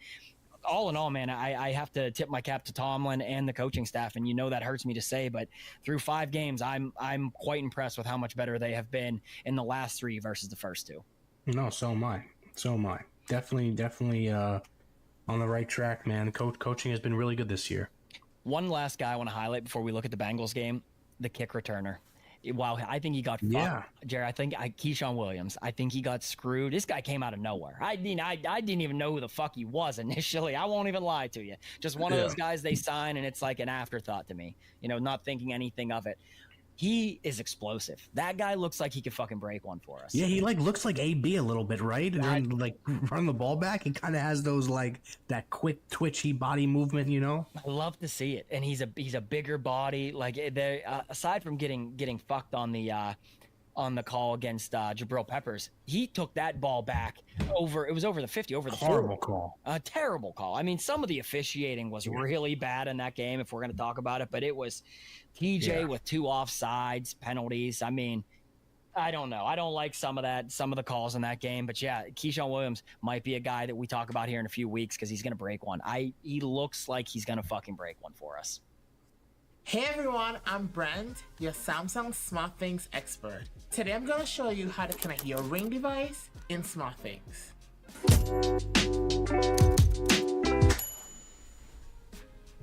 All in all, man, I have to tip my cap to Tomlin and the coaching staff, and that hurts me to say, but through 5 games, I'm quite impressed with how much better they have been in the last 3 versus the first 2.
No, so am I. Definitely on the right track, man. Coaching has been really good this year.
One last guy I want to highlight before we look at the Bengals game, the kick returner. Wow, I think he got fucked.
Yeah.
Jerry, Keyshawn Williams, I think he got screwed. This guy came out of nowhere. I didn't even know who the fuck he was initially. I won't even lie to you. Just one of those guys they sign, and it's like an afterthought to me, not thinking anything of it. He is explosive. That guy looks like he could fucking break one for us.
Yeah, he looks like AB a little bit, right? And then run the ball back. He kind of has those that quick twitchy body movement,
I love to see it, and he's a bigger body. Aside from getting fucked on the call against Jabril Peppers, he took that ball back over. It was over the 50, over the
horrible
40.
Call.
A terrible call. I mean, some of the officiating was really bad in that game, if we're going to talk about it. But it was TJ with 2 offsides penalties. I mean, I don't know. I don't like some of the calls in that game. But yeah, Keyshawn Williams might be a guy that we talk about here in a few weeks because he's going to break one. He looks like he's going to fucking break one for us.
Hey everyone, I'm Brent, your Samsung SmartThings expert. Today I'm going to show you how to connect your Ring device in SmartThings.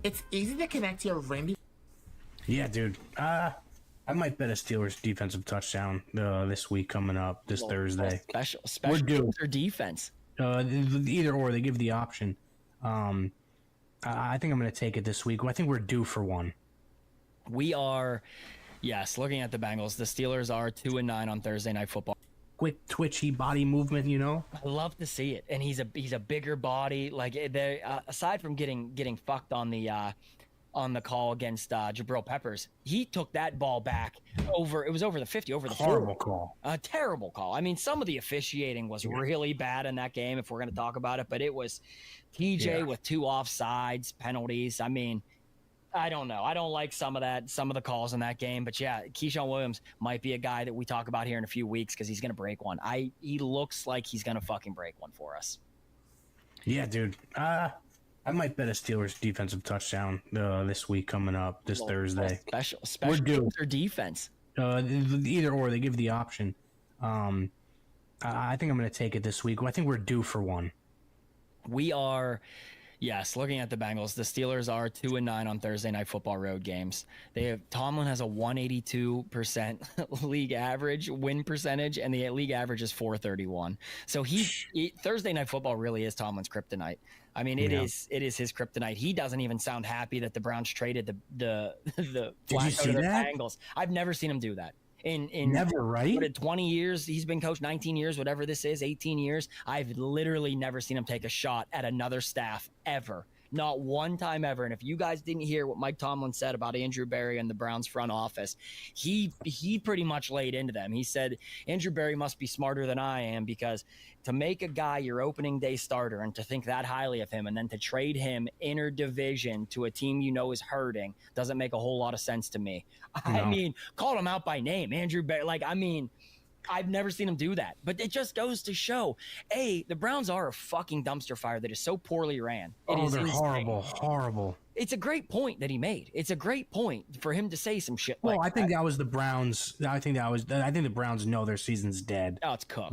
It's easy to connect your Ring.
Yeah, dude. I might bet a Steelers defensive touchdown this week coming up, this Thursday.
Special teams or defense?
Either or, they give the option. I think I'm going to take it this week. I think we're due for one.
We are, yes, looking at the Bengals, the Steelers are 2-9 on Thursday Night Football.
Quick, twitchy body movement,
I love to see it, and he's a bigger body. Aside from getting fucked on the call against Jabril Peppers, he took that ball back over. It was over the 50, over the 40.
Horrible call.
A terrible call. I mean, some of the officiating was really bad in that game, if we're going to talk about it. But it was TJ with 2 offsides penalties. I mean, I don't know. I don't like some of the calls in that game. But yeah, Keyshawn Williams might be a guy that we talk about here in a few weeks because he's going to break one. He looks like he's going to fucking break one for us.
Yeah, dude. I might bet a Steelers defensive touchdown this week coming up, this Thursday.
Special teams or defense?
Either or, they give the option. I think I'm going to take it this week. I think we're due for one.
We are... Yes, looking at the Bengals, the Steelers are 2-9 on Thursday Night Football road games. Tomlin has a 182% league average win percentage, and the league average is 431. So Thursday Night Football really is Tomlin's kryptonite. I mean, it is his kryptonite. He doesn't even sound happy that the Browns traded the Flacco to the Bengals. I've never seen him do that. In
never, right?
20 years, he's been coached 19 years, whatever this is, 18 years. I've literally never seen him take a shot at another staff ever. Not one time ever. And if you guys didn't hear what Mike Tomlin said about Andrew Berry and the Browns front office, he pretty much laid into them. He said, Andrew Berry must be smarter than I am, because to make a guy your opening day starter and to think that highly of him and then to trade him interdivision to a team is hurting doesn't make a whole lot of sense to me. No. I mean, called him out by name, Andrew Berry. I've never seen him do that, but it just goes to show, the Browns are a fucking dumpster fire that is so poorly ran.
They're horrible.
It's a great point that he made. It's a great point for him to say some shit.
Well, I think that was the Browns. I think the Browns know their season's dead.
Oh, it's cooked.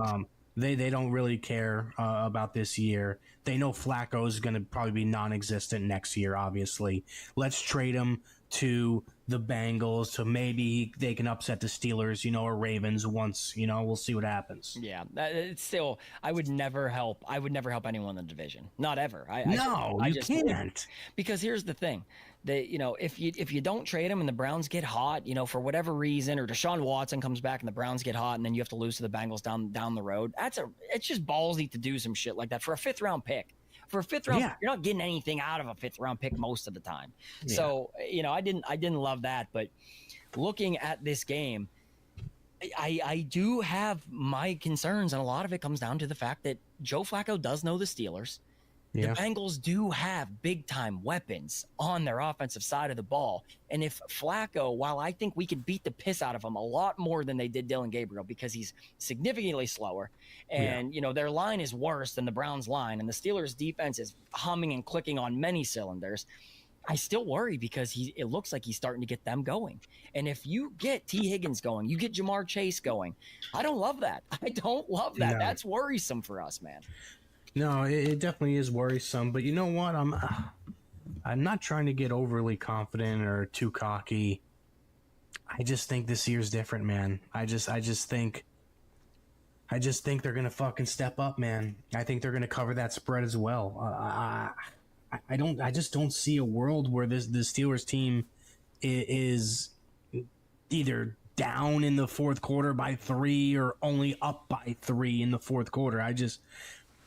They don't really care about this year. They know Flacco is going to probably be non-existent next year, obviously. Let's trade him to the Bengals, so maybe they can upset the Steelers, or Ravens once, we'll see what happens.
Yeah, it's still. I would never help anyone in the division. Not ever.
You can't.
Because here's the thing, if you don't trade him and the Browns get hot, for whatever reason, or Deshaun Watson comes back and the Browns get hot, and then you have to lose to the Bengals down the road. It's just ballsy to do some shit like that for a 5th round pick. For a 5th round, you're not getting anything out of a 5th round pick most of the time. Yeah. So, I didn't love that. But looking at this game, I do have my concerns, and a lot of it comes down to the fact that Joe Flacco does know the Steelers. Yeah. The Bengals do have big-time weapons on their offensive side of the ball. And if Flacco, while I think we could beat the piss out of him a lot more than they did Dylan Gabriel because he's significantly slower, and, their line is worse than the Browns' line, and the Steelers' defense is humming and clicking on many cylinders, I still worry because it looks like he's starting to get them going. And if you get T. Higgins going, you get Jamar Chase going, I don't love that. I don't love that. No. That's worrisome for us, man.
No, it definitely is worrisome. But you know what? I'm not trying to get overly confident or too cocky. I just think this year's different, man. I just think they're gonna fucking step up, man. I think they're gonna cover that spread as well. I just don't see a world where the Steelers team is either down in the fourth quarter by 3 or only up by 3 in the fourth quarter.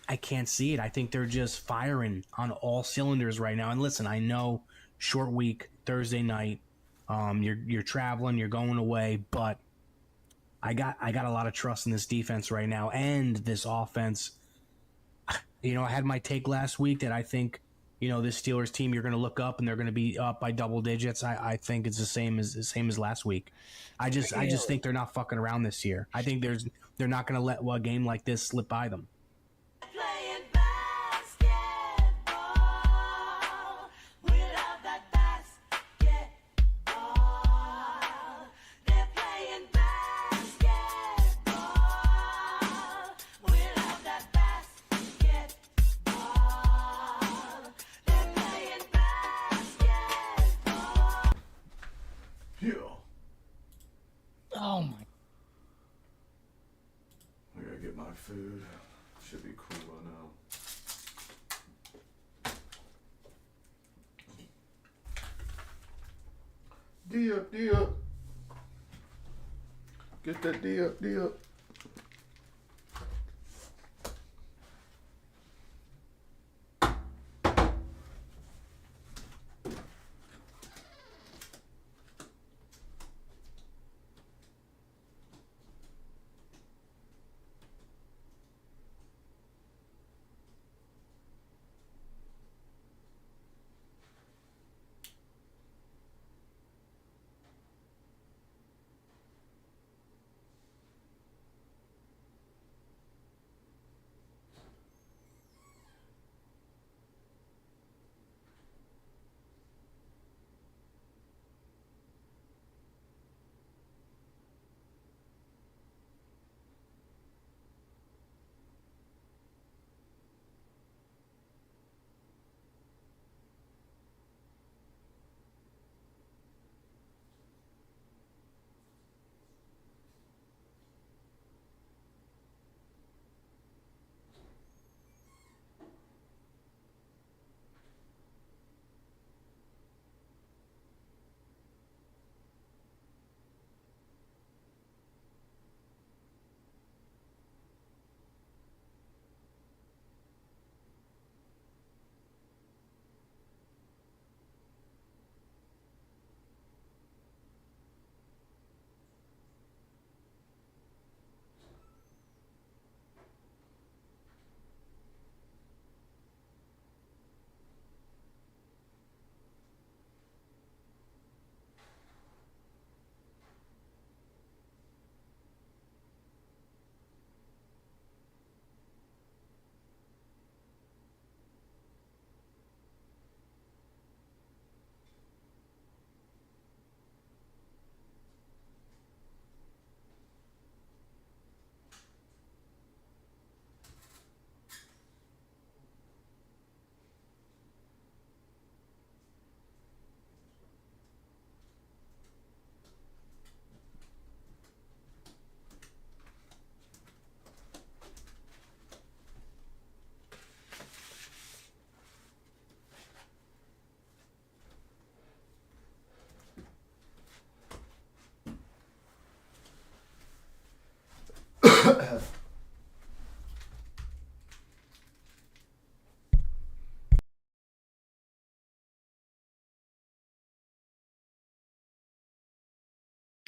I can't see it. I think they're just firing on all cylinders right now. And listen, I know short week, Thursday night, you're traveling, you're going away, but I got a lot of trust in this defense right now and this offense. I had my take last week that I think, this Steelers team, you're going to look up and they're going to be up by double digits. I think it's the same as last week. I just think they're not fucking around this year. I think they're not going to let a game like this slip by them.
Oh my.
I gotta get my food. Should be cool by now. D up. Get that D up.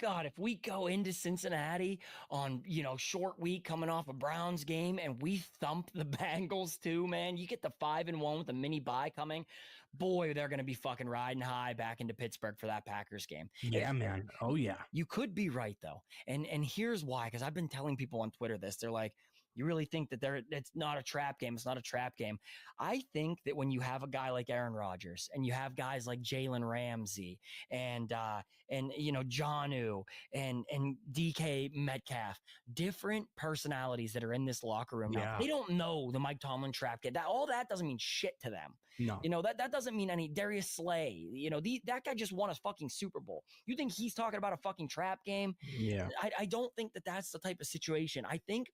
God, if we go into Cincinnati on, short week coming off a Browns game and we thump the Bengals too, man, you get the 5-1 with a mini bye coming. Boy, they're going to be fucking riding high back into Pittsburgh for that Packers game.
Yeah, man. Oh, yeah.
You could be right, though. And here's why, because I've been telling people on Twitter this. They're like, you really think that it's not a trap game? It's not a trap game. I think that when you have a guy like Aaron Rodgers and you have guys like Jalen Ramsey and Jonnu and DK Metcalf, different personalities that are in this locker room now, they don't know the Mike Tomlin trap game. All that doesn't mean shit to them.
No.
That doesn't mean any. Darius Slay, that guy just won a fucking Super Bowl. You think he's talking about a fucking trap game?
Yeah.
I don't think that that's the type of situation. I think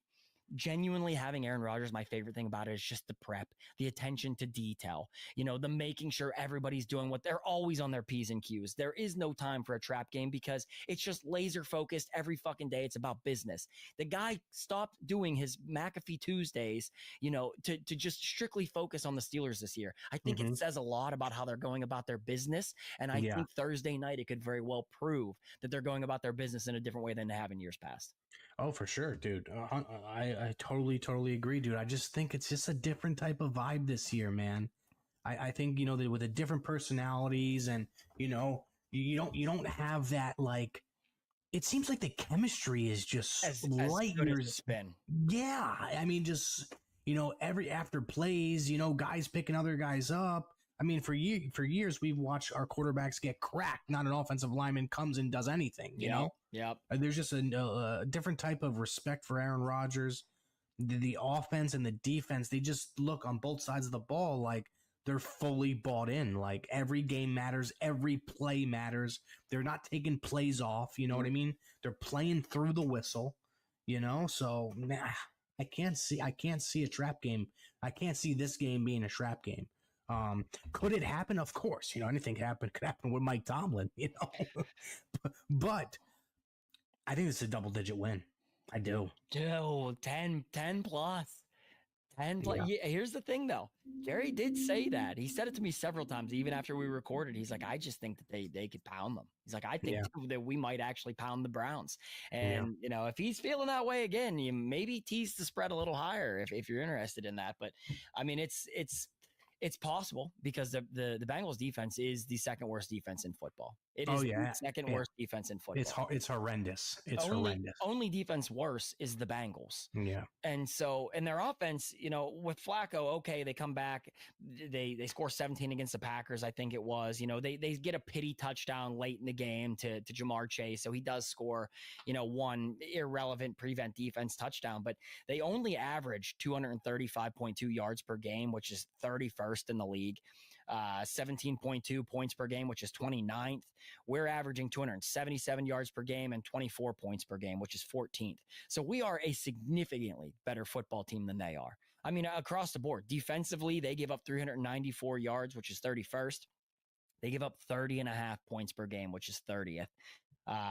genuinely having Aaron Rodgers, my favorite thing about it is just the prep, the attention to detail, the making sure everybody's doing what they're always on their P's and Q's. There is no time for a trap game because it's just laser focused every fucking day. It's about business. The guy stopped doing his McAfee Tuesdays, to just strictly focus on the Steelers this year. I think it says a lot about how they're going about their business. And I think Thursday night, it could very well prove that they're going about their business in a different way than they have in years past.
Oh, for sure, dude. I totally agree, dude. I just think it's just a different type of vibe this year, man. I think, that with the different personalities and, you don't have that, like, it seems like the chemistry is just light years.
Spin.
Yeah. I mean, just, every after plays, guys picking other guys up. I mean, for years, we've watched our quarterbacks get cracked. Not an offensive lineman comes and does anything, you know?
Yep.
There's just a different type of respect for Aaron Rodgers. The offense and the defense, they just look on both sides of the ball like they're fully bought in. Like every game matters. Every play matters. They're not taking plays off. You know what I mean? They're playing through the whistle, So, I can't see a trap game. I can't see this game being a trap game. Could it happen? Of course, anything could happen with Mike Tomlin, but I think it's a double-digit win. I do.
Dude, 10 plus. 10 plus. Yeah, here's the thing, though. Jerry did say that. He said it to me several times, even after we recorded. He's like, I just think that they could pound them. He's like, I think that we might actually pound the Browns. And, if he's feeling that way again, you maybe tease the spread a little higher if you're interested in that. But, I mean, it's possible because the Bengals defense is the second worst defense in football. It is the second worst defense in football.
It's horrendous. It's horrendous.
Only defense worse is the Bengals.
Yeah.
And so, and their offense, with Flacco, okay, they come back, they score 17 against the Packers, I think it was. They get a pity touchdown late in the game to Jamar Chase, so he does score, one irrelevant prevent defense touchdown, but they only average 235.2 yards per game, which is 31st in the league. 17.2 points per game, which is 29th. We're averaging 277 yards per game and 24 points per game, which is 14th. So we are a significantly better football team than they are. I mean, across the board, defensively, they give up 394 yards, which is 31st. They give up 30.5 points per game, which is 30th.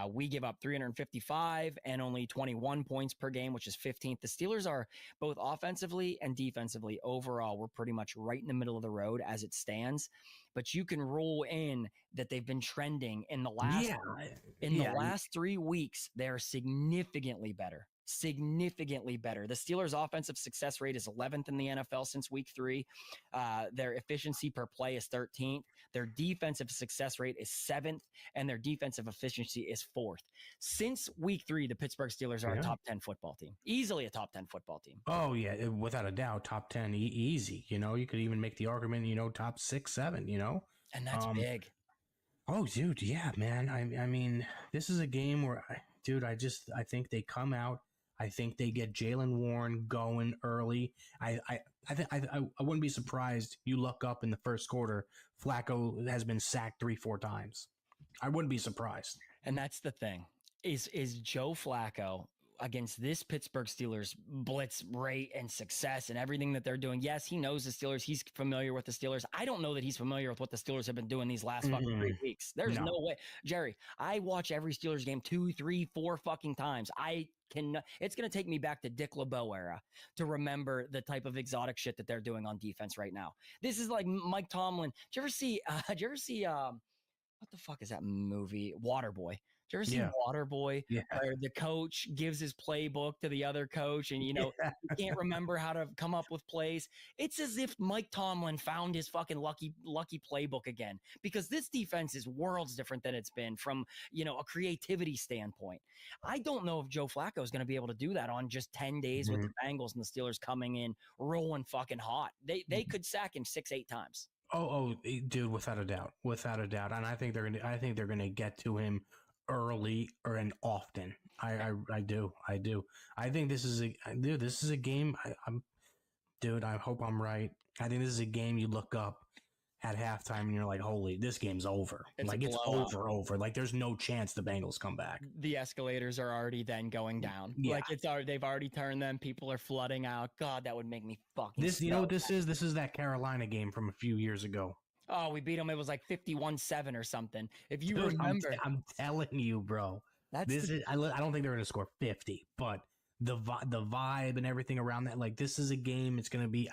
We give up 355 and only 21 points per game, which is 15th. The Steelers are both offensively and defensively overall. We're pretty much right in the middle of the road as it stands, but you can roll in that they've been trending in the last, the last 3 weeks. They're significantly better. Significantly better. The Steelers' offensive success rate is 11th in the NFL since week 3. Their efficiency per play is 13th. Their defensive success rate is 7th, and their defensive efficiency is 4th. Since week 3, the Pittsburgh Steelers are a top 10 football team. Easily a top 10 football team.
Oh, yeah, without a doubt, top 10 easy. You could even make the argument, top 6, 7,
And that's big.
Oh, dude, yeah, man. I mean, this is a game where, I think they come out. I think they get Jaylen Warren going early. I wouldn't be surprised you look up in the first quarter, Flacco has been sacked 3-4 times. I wouldn't be surprised.
And that's the thing. Is Joe Flacco against this Pittsburgh Steelers blitz rate and success and everything that they're doing? Yes, he knows the Steelers. He's familiar with the Steelers. I don't know that he's familiar with what the Steelers have been doing these last fucking 3 weeks. There's no way. Jerry, I watch every Steelers game 2, 3, 4 fucking times. It's going to take me back to Dick LeBeau era to remember the type of exotic shit that they're doing on defense right now. This is like Mike Tomlin. Did you ever see what the fuck is that movie? Waterboy. you ever see Waterboy, where the coach gives his playbook to the other coach and, you know, he can't remember how to come up with plays? It's as if Mike Tomlin found his fucking lucky playbook again, because this defense is worlds different than it's been from, you know, a creativity standpoint. I don't know if Joe Flacco is going to be able to do that on just 10 days with the Bengals and the Steelers coming in rolling fucking hot. They could sack him 6-8 times.
Oh, dude, without a doubt, and I think they're gonna get to him early and often. I do. I think this is a game. I hope I'm right. I think this is a game you look up at halftime and you're like, holy, this game's over. It's over. Like, there's no chance the Bengals come back.
The escalators are already then going down.
Yeah.
Like, they've already turned them. People are flooding out. God, that would make me fucking
You know what this is? This is that Carolina game from a few years ago.
Oh, we beat them. It was like 51-7 or something. If you remember.
I'm telling you, bro. I don't think they're going to score 50, but the vibe and everything around that, like, this is a game. It's going to be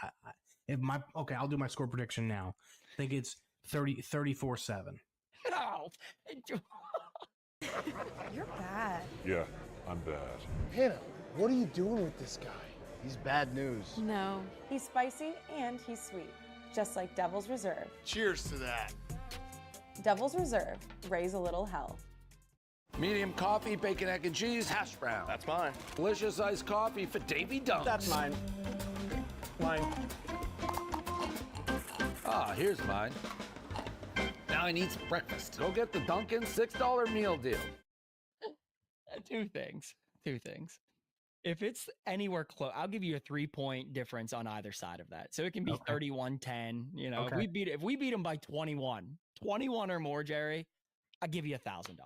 I'll do my score prediction now. I think it's 34-7.
No.
You're bad.
Yeah, I'm bad.
Hannah, what are you doing with this guy? He's bad news.
No, he's spicy and he's sweet, just like Devil's Reserve.
Cheers to that.
Devil's Reserve, raise a little hell.
Medium coffee, bacon, egg, and cheese, hash brown.
That's mine.
Delicious iced coffee for Davy Dunks.
That's mine. Mine.
Ah, here's mine. Now he needs breakfast. Go get the Dunkin' $6 meal deal.
Two things. If it's anywhere close, I'll give you a 3-point difference on either side of that. So it can be 31-10. You know, if we beat them by 21 or more, Jerry, I'll give you $1,000.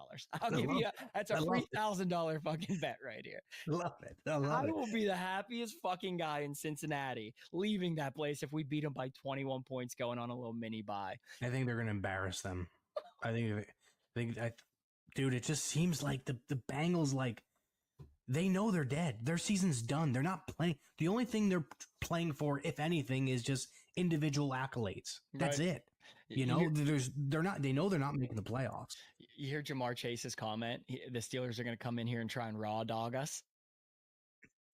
That's a $3,000 fucking bet right here.
Love it.
I will be the happiest fucking guy in Cincinnati leaving that place if we beat them by 21 points going on a little mini bye.
I think they're going to embarrass them. Dude, it just seems like the Bengals, like, they know they're dead. Their season's done. They're not playing. The only thing they're playing for, if anything, is just individual accolades. That's it. You know, they know they're not making the playoffs.
You hear Jamar Chase's comment? The Steelers are going to come in here and try and raw dog us.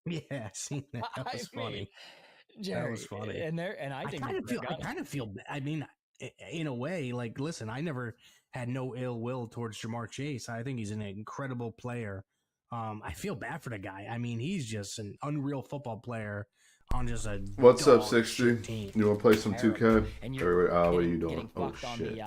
Yeah, I seen that. That was funny.
Jerry,
that was funny.
I
kind of feel. I mean, in a way, like, listen, I never had no ill will towards Jamar Chase. I think he's an incredible player. I feel bad for the guy. I mean, he's just an unreal football player on just a.
What's up, 60? You want to play some 2K? What are you doing? Oh shit!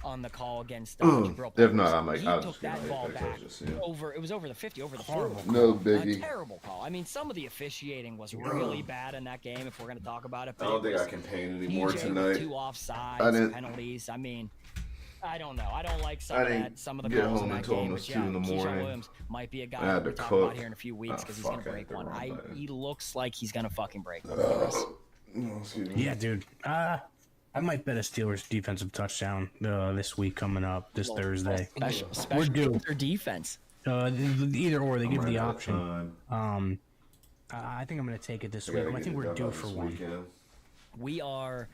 On the call against
if not, I'm like,
I'll took that ball back over. It was over the 50, over the 40.
No biggie.
Terrible call. I mean, some of the officiating was really bad in that game. If we're going to talk about it,
I don't think I can paint anymore tonight.
2 offsides, penalties. I mean, I don't know. I don't like some of the calls in that game. But yeah, Keyshawn Williams might be a guy we'll talk about here in a few weeks because he's going to break one. He looks like he's going to fucking break one.
Yeah, dude. I might bet a Steelers defensive touchdown this week coming up, this Thursday.
We're due. Their defense.
Either or, they give the option. I think I'm going to take it this week. I think we're due for one.
We are.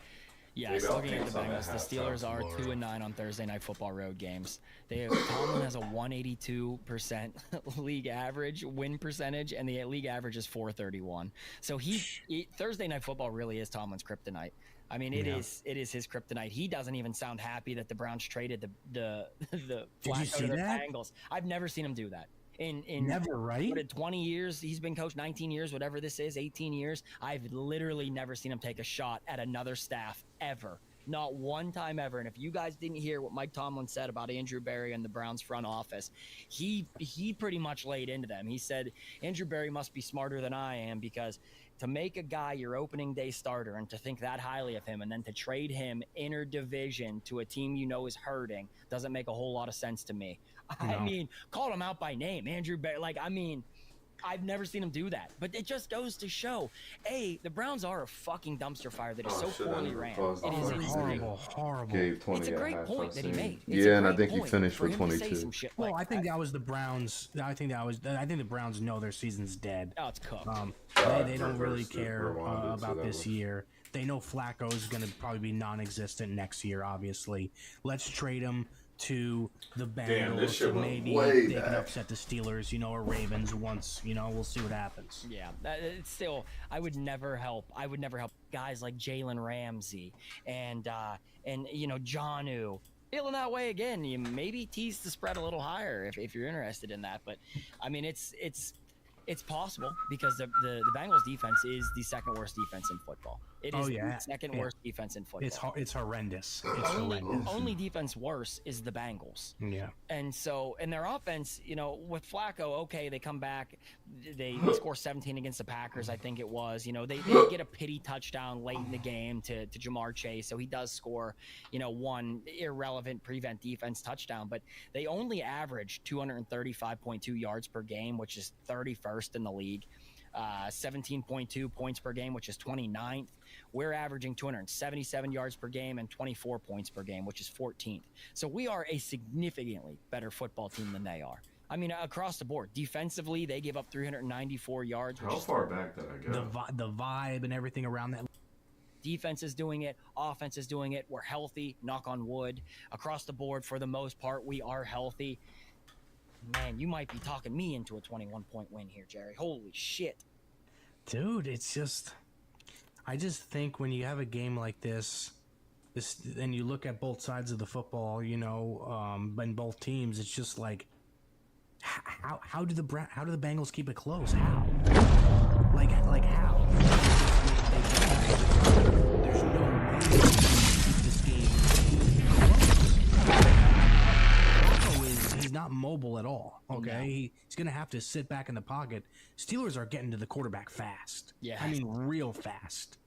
Yes, looking at the Bengals, the Steelers are 2-9 on Thursday Night Football road games. Tomlin has a 182% league average win percentage, and the league average is 431. So Thursday Night Football really is Tomlin's kryptonite. I mean, it is his kryptonite. He doesn't even sound happy that the Browns traded the Flacco to the Bengals. I've never seen him do that. In
never, right?
20 years, he's been coached 19 years, whatever this is, 18 years. I've literally never seen him take a shot at another staff ever. Not one time ever. And if you guys didn't hear what Mike Tomlin said about Andrew Berry and the Browns front office, he pretty much laid into them. He said, Andrew Berry must be smarter than I am, because to make a guy your opening day starter and to think that highly of him and then to trade him interdivision to a team you know is hurting doesn't make a whole lot of sense to me. No. I mean, called him out by name, Andrew Berry. Like, I mean, I've never seen him do that. But it just goes to show, the Browns are a fucking dumpster fire that is so poorly ran. It is
horrible.
It's a great point that he made.
Yeah, and I think he finished for 22.
Well, I think that was the Browns. I think the Browns know their season's dead.
Oh, it's cooked.
They don't really care about this year. They know Flacco is going to probably be non-existent next year, obviously. Let's trade him to the
Damn, this
Bengals.
shit went
Maybe
way
they can
back.
upset the Steelers, or Ravens once. We'll see what happens.
Yeah, it's still. I would never help guys like Jalen Ramsey and Jonnu. Feeling that way again. You maybe tease the spread a little higher if you're interested in that. But I mean, it's possible because the Bengals defense is the second worst defense in football. It is the second worst defense in football.
It's horrendous.
Only defense worse is the Bengals.
Yeah.
And their offense, with Flacco, okay, they come back, they score 17 against the Packers, I think it was. They get a pity touchdown late in the game to Jamar Chase, so he does score, one irrelevant prevent defense touchdown, but they only average 235.2 yards per game, which is 31st in the league. 17.2 points per game, which is 29th. We're averaging 277 yards per game and 24 points per game, which is 14th. So we are a significantly better football team than they are. I mean, across the board, defensively, they give up 394 yards.
How far back did I go?
The vibe and everything around that.
Defense is doing it. Offense is doing it. We're healthy. Knock on wood. Across the board, for the most part, we are healthy. Man, you might be talking me into a 21-point win here, Jerry. Holy shit.
Dude, I just think when you have a game like this, and you look at both sides of the football, and both teams, it's just like, how do the Bengals keep it close? How? Like how? There's no way this game close. He's not mobile at all. Okay, no. He's gonna have to sit back in the pocket. Steelers are getting to the quarterback fast.
Yeah,
I mean real fast.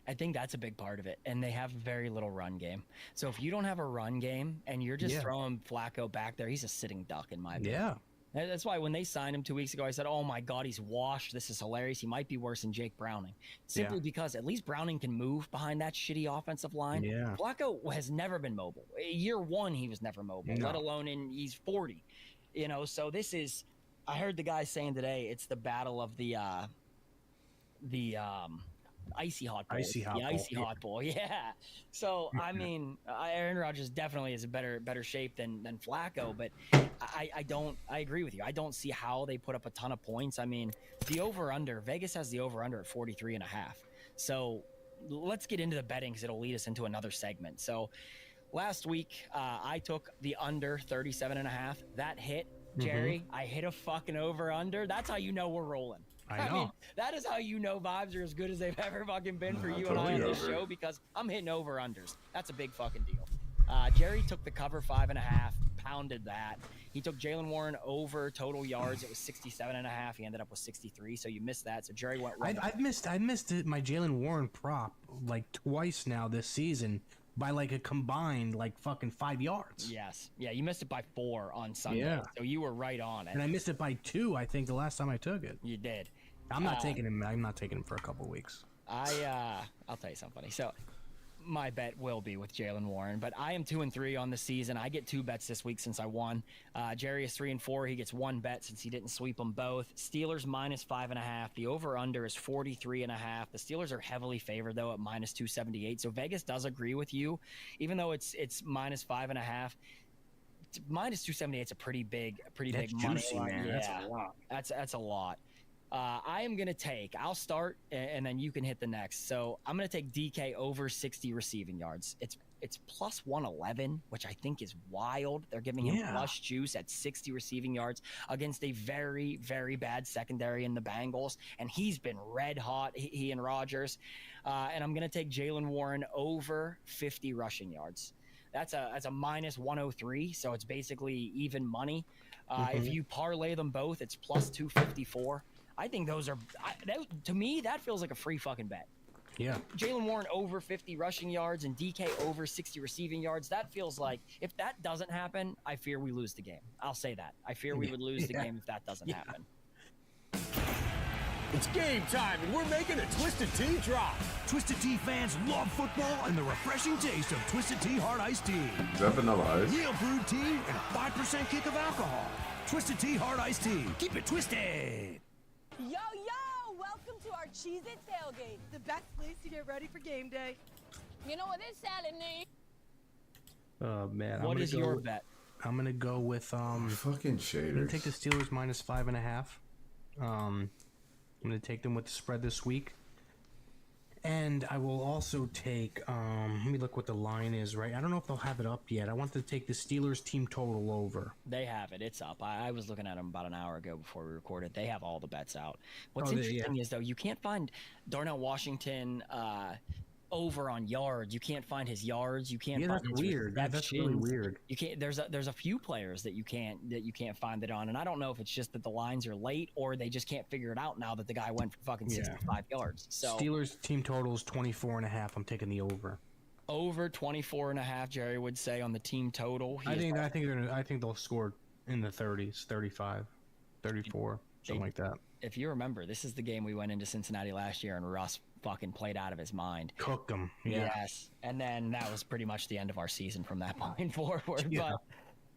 I think that's a big part of it, and they have very little run game. So if you don't have a run game and you're just throwing Flacco back there, he's a sitting duck in my opinion.
Yeah.
That's why when they signed him 2 weeks ago, I said, oh my God, he's washed. This is hilarious. He might be worse than Jake Browning. Simply because at least Browning can move behind that shitty offensive line.
Yeah.
Flacco has never been mobile. Year one, he was never mobile, let alone he's 40. So this is, I heard the guy saying today, it's the battle of the Icy Hot Bowl. Icy Hot Bowl, yeah. So, I mean, Aaron Rodgers definitely is in better shape than Flacco, but I agree with you. I don't see how they put up a ton of points. I mean, the over-under, Vegas has the over-under at 43.5. So, let's get into the betting because it'll lead us into another segment. So, last week, I took the under 37.5. That hit, Jerry. I hit a fucking over-under. That's how you know we're rolling. I mean, that is how you know vibes are as good as they've ever fucking been for you and I on this show, because I'm hitting over-unders. That's a big fucking deal. Jerry took the cover 5.5, pounded that. He took Jalen Warren over total yards. It was 67.5. He ended up with 63, so you missed that. So Jerry went right.
I missed my Jalen Warren prop like twice now this season by like a combined like fucking 5 yards.
Yes. Yeah, you missed it by 4 on Sunday.
Yeah.
So you were right on it.
And I missed it by 2, I think, the last time I took it.
You did.
I'm not taking him. I'm not taking him for a couple of weeks.
I'll tell you something funny. So my bet will be with Jalen Warren, but I am 2-3 on the season. I get 2 bets this week since I won. Jerry is 3-4. He gets 1 bet since he didn't sweep them both. Steelers minus 5.5. The over/under is 43.5. The Steelers are heavily favored though at minus 278. So Vegas does agree with you, even though it's minus 5.5. Minus 278 is a pretty big money line.
Man.
Yeah,
That's a lot.
That's a lot. I am going to take, I'll start and then you can hit the next. So I'm going to take DK over 60 receiving yards. It's plus 111, which I think is wild. They're giving him plus juice at 60 receiving yards against a very, very bad secondary in the Bengals. And he's been red hot, he and Rodgers. And I'm going to take Jalen Warren over 50 rushing yards. That's a minus 103. So it's basically even money. If you parlay them both, it's plus 254. I think those are, to me, that feels like a free fucking bet.
Yeah.
Jalen Warren over 50 rushing yards and DK over 60 receiving yards. That feels like, if that doesn't happen, I fear we lose the game. I'll say that. I fear we would lose the game if that doesn't happen.
It's game time, and we're making a Twisted Tea drop. Twisted Tea fans love football and the refreshing taste of Twisted Tea Hard Iced Tea.
Is that vanilla ice?
Real brewed tea and a 5% kick of alcohol. Twisted Tea Hard Iced Tea. Keep it twisted.
Yo, welcome to our Cheez-It tailgate.
The best place to get ready for game day.
You know what this salad needs?
Oh man.
What is your bet?
I'm gonna go with
fucking shaders.
I'm gonna take the Steelers minus 5.5. I'm gonna take them with the spread this week. And I will also take, let me look what the line is, right? I don't know if they'll have it up yet. I want to take the Steelers team total over.
They have it. It's up. I was looking at them about an hour ago before we recorded. They have all the bets out. What's interesting is, though, you can't find Darnell Washington over on yards. You can't find his yards. You can't find
that's weird. That's really weird.
You can't. There's a few players that you can't find it on, and I don't know if it's just that the lines are late or they just can't figure it out now that the guy went for fucking 65 yards. So
Steelers team total is 24.5. I'm taking the over.
Over 24.5. Jerry would say on the team total.
I think they'll score in the 30s, 35, 34, something like that.
If you remember, this is the game we went into Cincinnati last year, and Russ fucking played out of his mind.
Cooked them. Yeah.
Yes. And then that was pretty much the end of our season from that point forward. Yeah.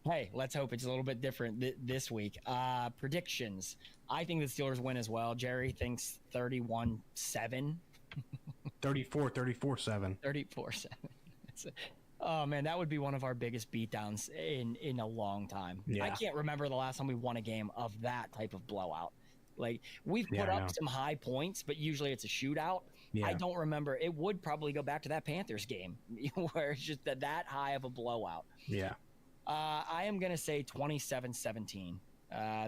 But hey, let's hope it's a little bit different this week. Predictions. I think the Steelers win as well. Jerry thinks 31-7.
34-7.
34-7. Oh man, that would be one of our biggest beatdowns in a long time. Yeah. I can't remember the last time we won a game of that type of blowout. Like, we've put up some high points, but usually it's a shootout. Yeah. I don't remember. It would probably go back to that Panthers game where it's just that high of a blowout.
Yeah.
I am going to say 27-17.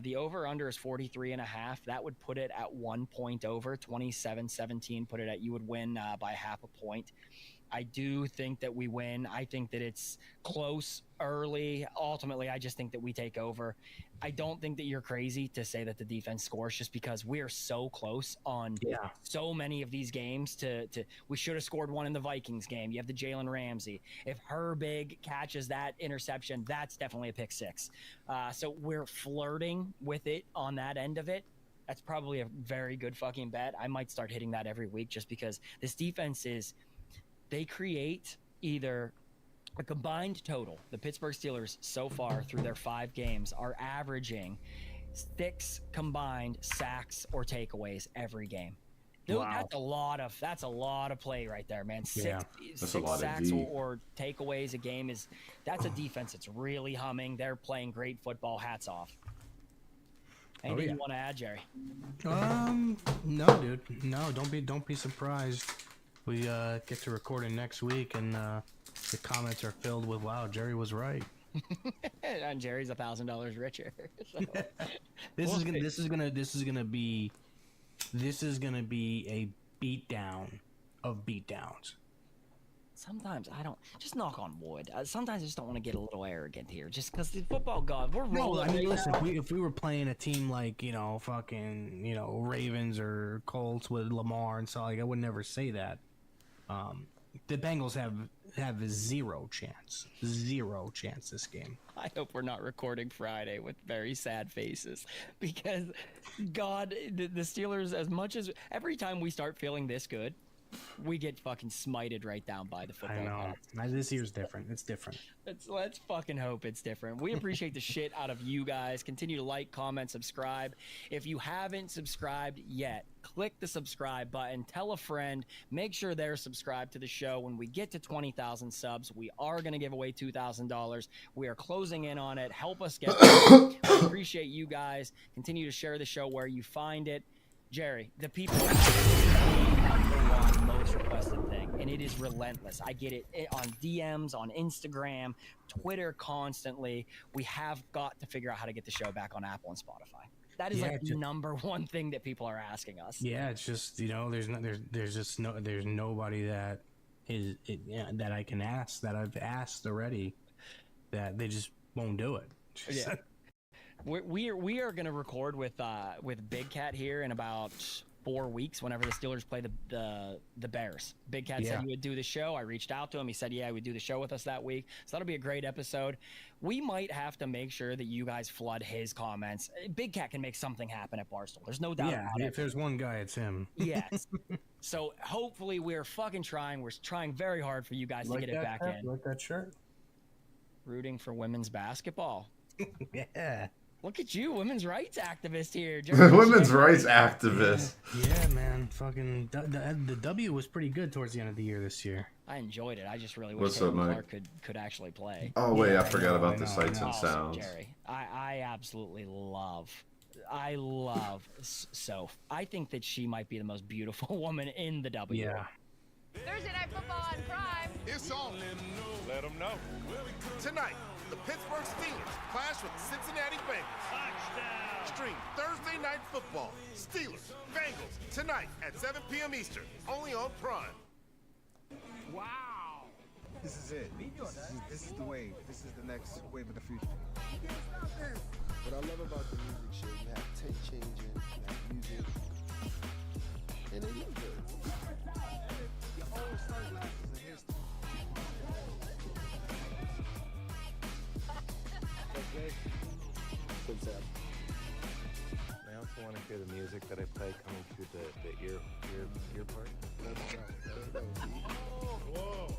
The over-under is 43.5. That would put it at 1 point over. 27-17 put it at you would win by half a point. I do think that we win. I think that it's close early. Ultimately, I just think that we take over. I don't think that you're crazy to say that the defense scores just because we are so close on so many of these games. We should have scored one in the Vikings game. You have the Jalen Ramsey. If Herbig catches that interception, that's definitely a pick six. So we're flirting with it on that end of it. That's probably a very good fucking bet. I might start hitting that every week just because this defense is... They create either a combined total. The Pittsburgh Steelers so far through their 5 games are averaging 6 combined sacks or takeaways every game. Dude, wow. That's a lot of play right there, man. Six sacks or takeaways a game that's a defense that's really humming. They're playing great football. Hats off. Anything you want to add, Jerry?
No, dude. No, don't be surprised. We get to recording next week, and the comments are filled with "Wow, Jerry was right."
And Jerry's $1,000 richer. So.
This is gonna be a beatdown of beatdowns.
Sometimes I don't just knock on wood. Sometimes I just don't want to get a little arrogant here, just because the football god. We're rolling.
No, I mean, listen. If we were playing a team like fucking Ravens or Colts with Lamar and so, like, I would never say that. The Bengals have zero chance this game.
I hope we're not recording Friday with very sad faces because, God, the Steelers, as much as every time we start feeling this good, we get fucking smited right down by the football.
I know. This year's different. It's different.
Let's fucking hope it's different. We appreciate the shit out of you guys. Continue to like, comment, subscribe. If you haven't subscribed yet, click the subscribe button. Tell a friend. Make sure they're subscribed to the show. When we get to 20,000 subs, we are going to give away $2,000. We are closing in on it. Help us get there. We appreciate you guys. Continue to share the show where you find it. Jerry, the people most requested thing, and it is relentless. I get it on DMs, on Instagram, Twitter constantly. We have got to figure out how to get the show back on Apple and Spotify. That is the number one thing that people are asking us.
Yeah, it's just there's nobody that that I can ask, that I've asked already, that they just won't do it.
Yeah. We are going to record with Big Cat here in about 4 weeks whenever the Steelers play the Bears. Big Cat said he would do the show. I reached out to him. He said, he would do the show with us that week. So that'll be a great episode. We might have to make sure that you guys flood his comments. Big Cat can make something happen at Barstool. There's no doubt about it.
If there's one guy, it's him.
Yes. So hopefully we're fucking trying. We're trying very hard for you guys to get it back in.
Like that shirt.
Rooting for women's basketball.
Yeah.
Look at you, women's rights activist here.
Women's rights activist.
Yeah, man. Fucking the W was pretty good towards the end of the year this year.
I enjoyed it. I just really wish
What's up,
Caitlin
Mike?
Clark could actually play.
Oh wait, I forgot about the sights and sounds.
Jerry, I absolutely love Soph. I think that she might be the most beautiful woman in the W.
Yeah.
Thursday Night Football on Prime.
It's on. Let them know. Tonight, the Pittsburgh Steelers clash with the Cincinnati Bengals. Touchdown. Stream Thursday Night Football. Steelers, Bengals, tonight at 7 p.m. Eastern, only on Prime.
Wow.
This is it. This is the wave. This is the next wave of the future.
What I love about the music show, you have tape changing, you have music, and they look good.
Your old sunglasses are history.
Okay.
What's up? I also want to hear the music that I play coming through the ear part.
Whoa.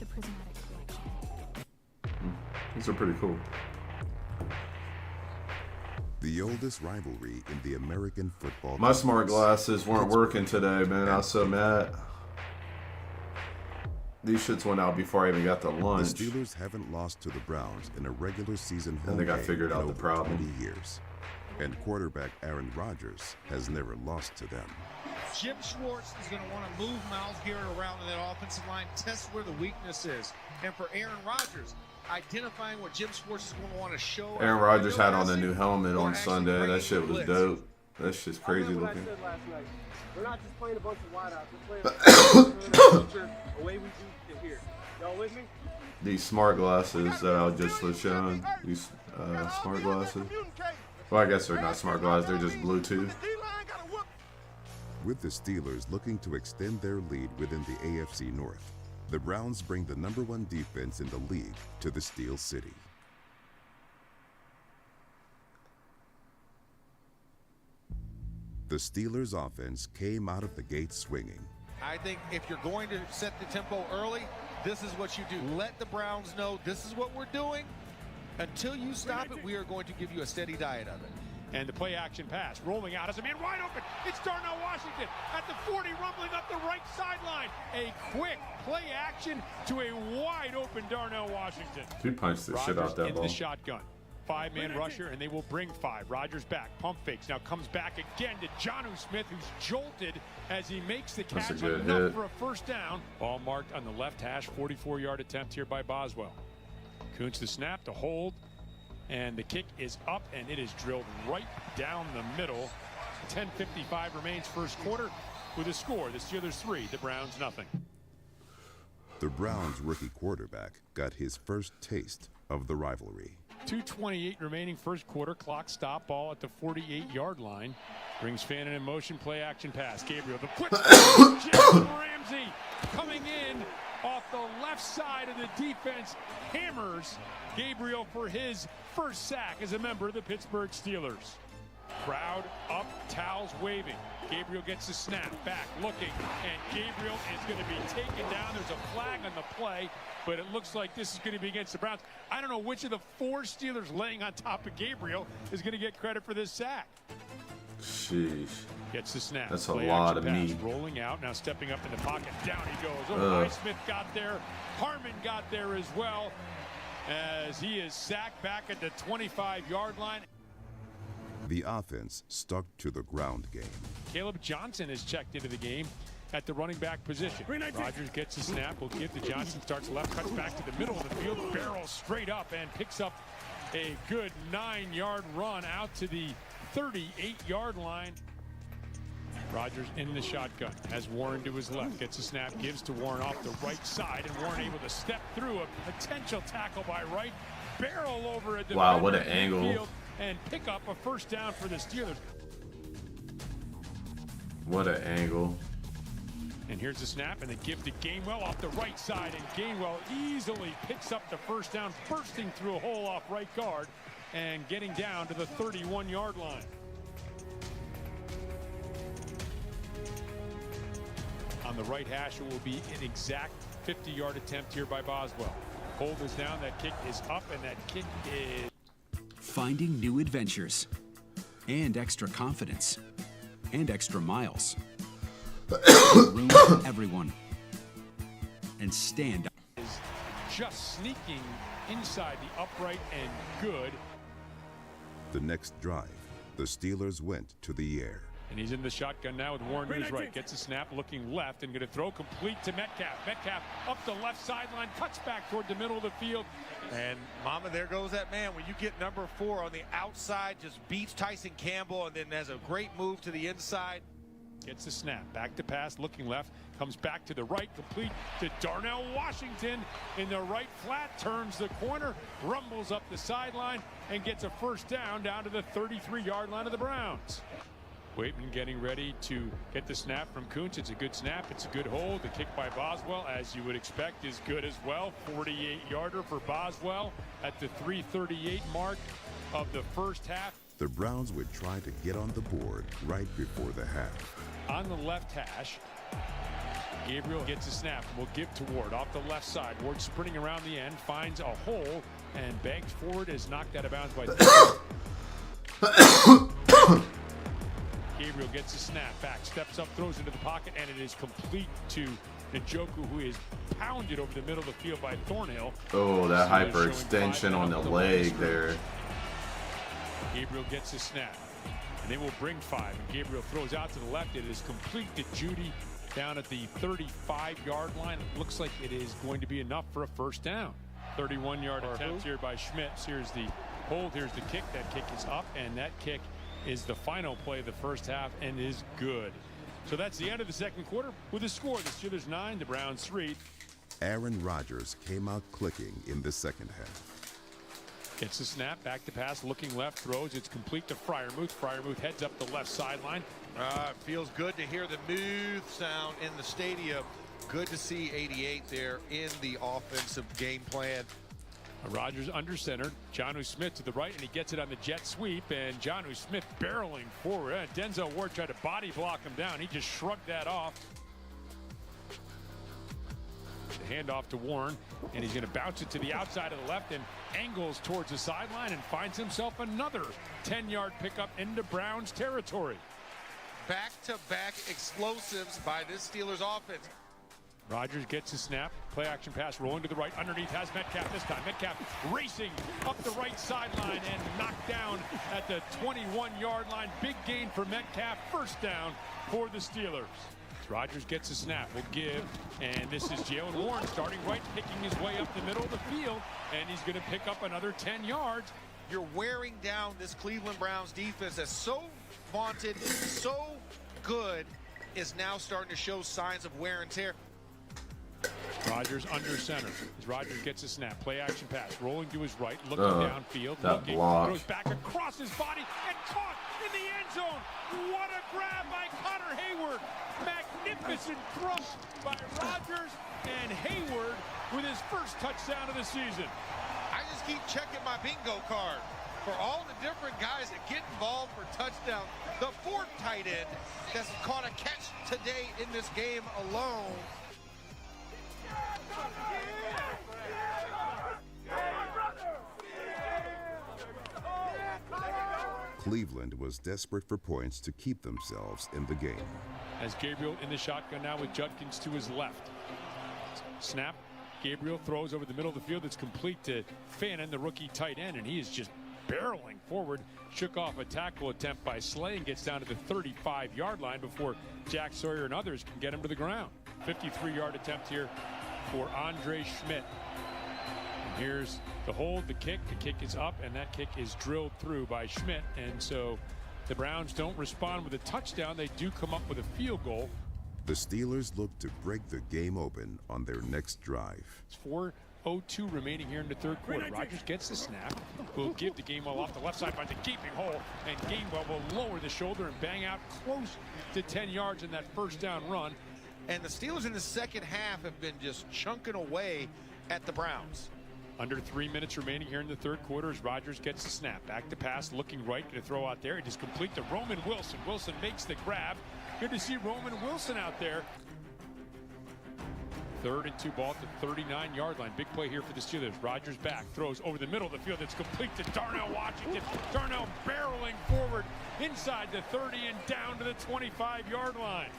The Prismatic Collection.
These are pretty cool.
The oldest rivalry in the American football.
My smart glasses weren't working today, man. I was so mad. These shits went out before I even got to lunch.
The Steelers haven't lost to the Browns in a regular season home
I think I
game
figured
in
out the
over
problem.
20 years. And quarterback Aaron Rodgers has never lost to them.
Jim Schwartz is going to want to move Myles Garrett around in that offensive line, test where the weakness is. And for Aaron Rodgers, identifying what Jim Schwartz is going to want to show.
Aaron Rodgers had on a new helmet on Sunday. That shit was dope. That shit's crazy
What I
looking.
said last night. We're not just playing a bunch of wideouts. We're playing the way we do it here. Y'all with me?
These smart glasses that I just was showing. These smart glasses. Well, I guess they're not smart glasses. They're just Bluetooth.
With the Steelers looking to extend their lead within the AFC North, the Browns bring the #1 defense in the league to the Steel City. The Steelers' offense came out of the gate swinging.
I think if you're going to set the tempo early, this is what you do. Let the Browns know this is what we're doing. Until you stop it, we are going to give you a steady diet of it.
And the play action pass rolling out as a man wide open. It's Darnell Washington at the 40, rumbling up the right sideline. A quick play action to a wide open Darnell Washington.
He punched the shit out that
in
ball.
the shotgun. 5-man rusher, and they will bring 5. Rodgers back, pump fakes, now comes back again to Jonnu Smith, who's jolted as he makes the
That's a
catch
good
enough
hit.
for a first down. Ball marked on the left hash, 44-yard attempt here by Boswell. Kuntz the snap, to hold, and the kick is up, and it is drilled right down the middle. 10:55 remains first quarter with a score. The Steelers 3, the Browns nothing.
The Browns' rookie quarterback got his first taste of the rivalry.
2:28 remaining first quarter. Clock stop, ball at the 48-yard line. Brings Fannin in motion, play action pass. Gabriel, the quick Jalen Ramsey coming in off the left side of the defense. Hammers Gabriel for his first sack as a member of the Pittsburgh Steelers. Crowd up, towels waving. Gabriel gets the snap, back looking, and Gabriel is going to be taken down. There's a flag on the play, but it looks like this is going to be against the Browns. I don't know which of the 4 Steelers laying on top of Gabriel is going to get credit for this sack.
Sheesh.
Gets the snap.
That's a
Play
lot
action
of
pass,
meat.
rolling out, now stepping up in the pocket. Down he goes. Oh, Highsmith got there. Harmon got there as well, as he is sacked back at the 25-yard line.
The offense stuck to the ground game.
Caleb Johnson is checked into the game at the running back position. Rodgers gets the snap, will give to Johnson, starts left, cuts back to the middle of the field, barrels straight up and picks up a good 9-yard run out to the 38-yard line. Rodgers in the shotgun, has Warren to his left, gets a snap, gives to Warren off the right side, and Warren able to step through a potential tackle by Wright, barrel over a
Wow, what an
defender in
angle.
field, and pick up a first down for the Steelers.
What an angle.
And here's the snap, and the give to Gainwell off the right side, and Gainwell easily picks up the first down, bursting through a hole off right guard and getting down to the 31-yard line. On the right hash, it will be an exact 50-yard attempt here by Boswell. Hold is down, that kick is up, and that kick is...
Finding new adventures, and extra confidence, and extra miles. Room for everyone. And stand up.
Is just sneaking inside the upright and good.
The next drive, the Steelers went to the air.
And he's in the shotgun now with Warren to his right. Gets a snap, looking left, and going to throw complete to Metcalf. Metcalf up the left sideline, cuts back toward the middle of the field.
And mama, there goes that man. When you get number 4 on the outside, just beats Tyson Campbell, and then has a great move to the inside.
Gets the snap, back to pass, looking left, comes back to the right, complete to Darnell Washington in the right flat, turns the corner, rumbles up the sideline, and gets a first down to the 33-yard line of the Browns. Waitman getting ready to get the snap from Kuntz. It's a good snap. It's a good hold. The kick by Boswell, as you would expect, is good as well. 48-yarder for Boswell at the 3:38 mark of the first half.
The Browns would try to get on the board right before the half.
On the left hash, Gabriel gets a snap and will give to Ward off the left side. Ward sprinting around the end, finds a hole, and bangs forward, is knocked out of bounds by Gabriel gets a snap back, steps up, throws into the pocket, and it is complete to Njoku, who is pounded over the middle of the field by Thornhill.
Oh, that hyperextension on the leg there.
Gabriel gets a snap, and they will bring 5. And Gabriel throws out to the left. It is complete to Judy down at the 35-yard line. It looks like it is going to be enough for a first down. 31-yard attempt here by Schmitz. Here's the hold. Here's the kick. That kick is up, and that kick is the final play of the first half and is good. So that's the end of the second quarter with a score. The Steelers 9, the Browns 3.
Aaron Rodgers came out clicking in the second half.
Gets the snap, back to pass, looking left, throws. It's complete to Freiermuth. Freiermuth heads up the left sideline.
It feels good to hear the Muth sound in the stadium. Good to see 88 there in the offensive game plan.
Rodgers under center. Jonnu Smith to the right, and he gets it on the jet sweep. And Jonnu Smith barreling forward. Denzel Ward tried to body block him down. He just shrugged that off. The handoff to Warren, and he's going to bounce it to the outside of the left and angles towards the sideline and finds himself another 10-yard pickup into Browns territory.
Back-to-back explosives by this Steelers offense.
Rodgers gets a snap, play action pass, rolling to the right, underneath has Metcalf this time. Metcalf racing up the right sideline and knocked down at the 21-yard line. Big gain for Metcalf, first down for the Steelers. Rodgers gets a snap, will give, and this is Jaylen Warren starting right, picking his way up the middle of the field, and he's going to pick up another 10 yards.
You're wearing down this Cleveland Browns defense that's so vaunted, so good, is now starting to show signs of wear and tear.
Rodgers under center. As Rodgers gets a snap, play action pass, rolling to his right, looking downfield, looking, throws back across his body, and caught in the end zone. What a grab by Connor Hayward. Magnificent thrust by Rodgers, and Hayward with his first touchdown of the season.
I just keep checking my bingo card for all the different guys that get involved for touchdown. The 4th tight end that's caught a catch today in this game alone.
Cleveland was desperate for points to keep themselves in the game.
As Gabriel in the shotgun now with Judkins to his left. Snap. Gabriel throws over the middle of the field. It's complete to Fannin, the rookie tight end, and he is just barreling forward. Shook off a tackle attempt by Slay and gets down to the 35-yard line before Jack Sawyer and others can get him to the ground. 53-yard attempt here for Andre Schmidt. And here's the hold, the kick. The kick is up, and that kick is drilled through by Schmidt. And so the Browns don't respond with a touchdown. They do come up with a field goal.
The Steelers look to break the game open on their next drive.
It's 4:02 remaining here in the third quarter. Rodgers gets the snap. Will give to Gainwell off the left side, finds a gaping hole, and Gainwell will lower the shoulder and bang out close to 10 yards in that first down run.
And the Steelers in the second half have been just chunking away at the Browns.
Under 3 minutes remaining here in the third quarter as Rodgers gets the snap. Back to pass, looking right, going to throw out there. It is complete to Roman Wilson. Wilson makes the grab. Good to see Roman Wilson out there. 3rd and 2 ball at the 39-yard line. Big play here for the Steelers. Rodgers back, throws over the middle of the field. It's complete to Darnell Washington. Darnell barreling forward inside the 30 and down to the 25-yard line.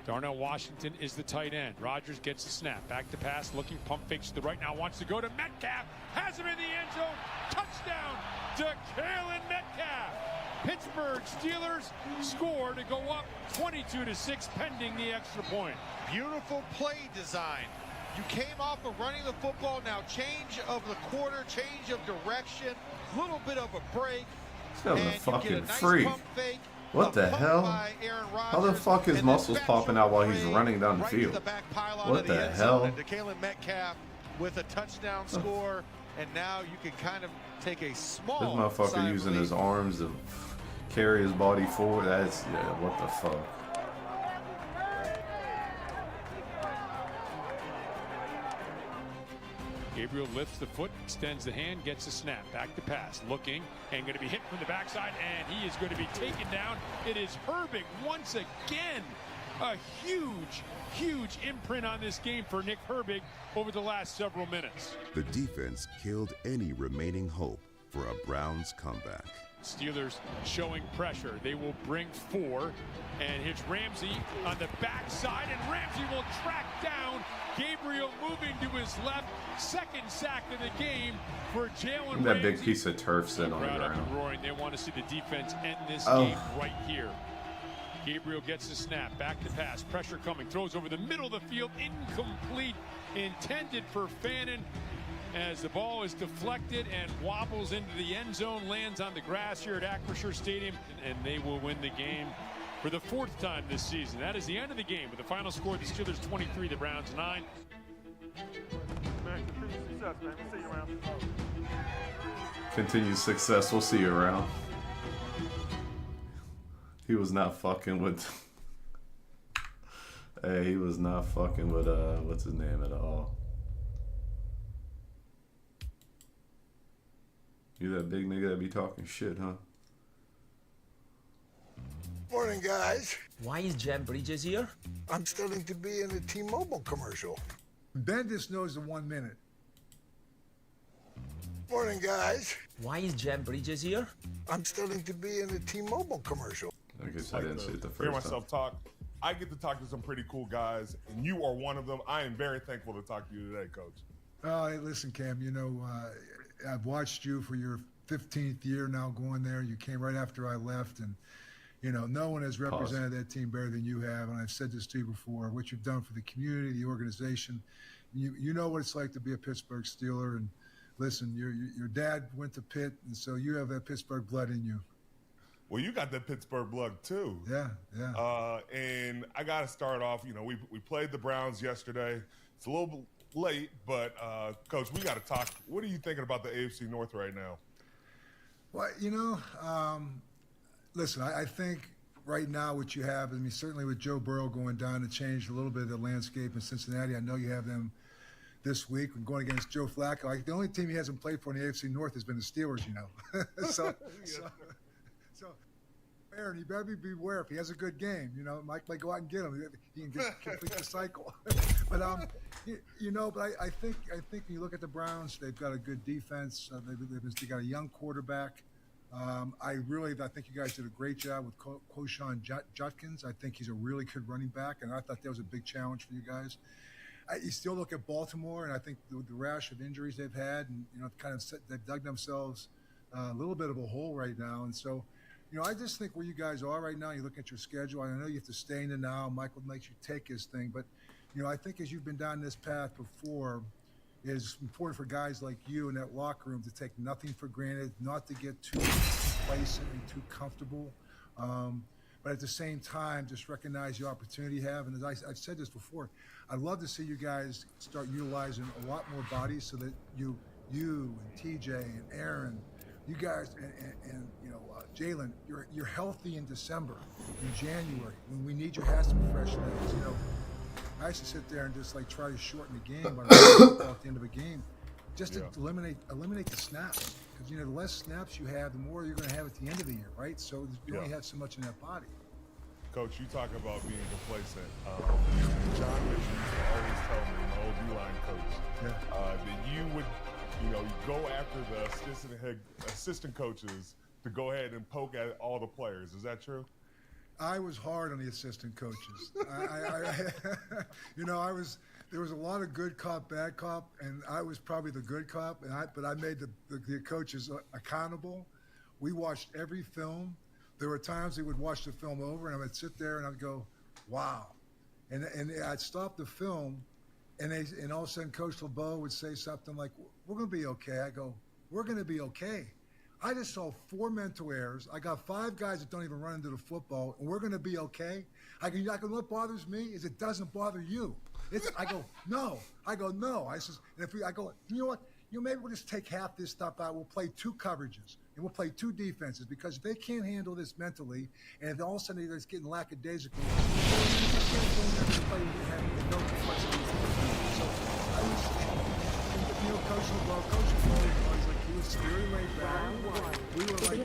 Darnell Washington is the tight end. Rodgers gets the snap. Back to pass, looking, pump fakes to the right. Now wants to go to Metcalf. Has him in the end zone. Touchdown to Kalen Metcalf. Pittsburgh Steelers score to go up 22-6 pending the extra point.
Beautiful play design. You came off of running the football, now change of the quarter, change of direction, little bit of a break.
That was a fucking freak. What the hell? How the fuck his muscles popping out while he's running down the field? What the hell?
To Kalen Metcalf with a touchdown score, and now you can kind of take a small.
This motherfucker using his arms to carry his body forward. That's, yeah, what the fuck?
Gabriel lifts the foot, extends the hand, gets a snap. Back to pass, looking, and going to be hit from the backside, and he is going to be taken down. It is Herbig once again. A huge, huge imprint on this game for Nick Herbig over the last several minutes.
The defense killed any remaining hope for a Browns comeback.
Steelers showing pressure. They will bring 4, and it's Ramsey on the backside, and Ramsey will track down Gabriel, moving to his left. Second sack of the game for Jalen Ramsey.
That big piece of turf sitting on the ground.
Roaring. They want to see the defense end this game right here. Gabriel gets the snap, back to pass, pressure coming, throws over the middle of the field, incomplete, intended for Fannin, as the ball is deflected and wobbles into the end zone, lands on the grass here at Acrisure Stadium, and they will win the game for the 4th time this season. That is the end of the game with the final score: the Steelers 23, the Browns 9.
Continued success. We'll see you around. He was not fucking with. Hey, he was not fucking with what's his name at all. You that big nigga that be talking shit, huh?
Morning, guys.
Why is Jeff Bridges here?
I'm studying to be in a T-Mobile commercial.
Bendis knows the 1 minute.
Morning, guys.
Why is Jeff Bridges here?
I'm studying to be in a T-Mobile commercial.
I guess I didn't see it the first
Hear
time.
myself talk. I get to talk to some pretty cool guys, and you are one of them. I am very thankful to talk to you today, Coach.
Hey, listen, Cam, you know, I've watched you for your 15th year now going there. You came right after I left, and, you know, no one has represented that team better than you have, and I've said this to you before. What you've done for the community, the organization, you know what it's like to be a Pittsburgh Steeler, and listen, your dad went to Pitt, and so you have that Pittsburgh blood in you.
Well, you got that Pittsburgh blood too.
Yeah.
And I got to start off. You know, we played the Browns yesterday. It's a little bit late, but Coach, we got to talk. What are you thinking about the AFC North right now?
Well, you know, listen, I think right now what you have, I mean, certainly with Joe Burrow going down to change a little bit of the landscape in Cincinnati. I know you have them this week going against Joe Flacco. The only team he hasn't played for in the AFC North has been the Steelers, you know. So Aaron, you better beware. If he has a good game, you know, Mike might go out and get him. He can complete the cycle. But you know, but I think when you look at the Browns, they've got a good defense. They got a young quarterback. I think you guys did a great job with Quashon Judkins. I think he's a really good running back, and I thought that was a big challenge for you guys. You still look at Baltimore, and I think the rash of injuries they've had, and you know, they've dug themselves a little bit of a hole right now, and so. You know, I just think where you guys are right now, you look at your schedule, I know you have to stay in the now. Michael makes you take his thing. But, you know, I think as you've been down this path before, it's important for guys like you in that locker room to take nothing for granted, not to get too complacent and too comfortable. But at the same time, just recognize the opportunity you have. And as I've said this before, I'd love to see you guys start utilizing a lot more bodies so that you and TJ and Aaron, you guys, and you know, Jalen, you're healthy in December, in January, when we need your has to be fresh legs. You know, I used to sit there and just like try to shorten the game at the end of a game, just to eliminate the snaps. Because you know, the less snaps you have, the more you're going to have at the end of the year, right? So you only have so much in that body.
Coach, you talk about being complacent. John Mitchell used to always tell me in the old the assistant coaches to go ahead and poke at all the players. Is that true?
I was hard on the assistant coaches. There was a lot of good cop, bad cop, and I was probably the good cop. But I made the coaches accountable. We watched every film. There were times they would watch the film over, and I would sit there and I'd go, "Wow," and I'd stop the film, and all of a sudden Coach LeBeau would say something like, "We're going to be okay." I go, "We're going to be okay." I just saw 4 mental errors. I got 5 guys that don't even run into the football, and we're going to be okay. I go, what bothers me is it doesn't bother you. I go, no. I says, and I go, you know what? Maybe we'll just take half this stuff out. We'll play 2 coverages, and we'll play 2 defenses, because if they can't handle this mentally, and if all of a sudden they're just getting lackadaisical, Coach LeBeau, he was very laid back. We were like,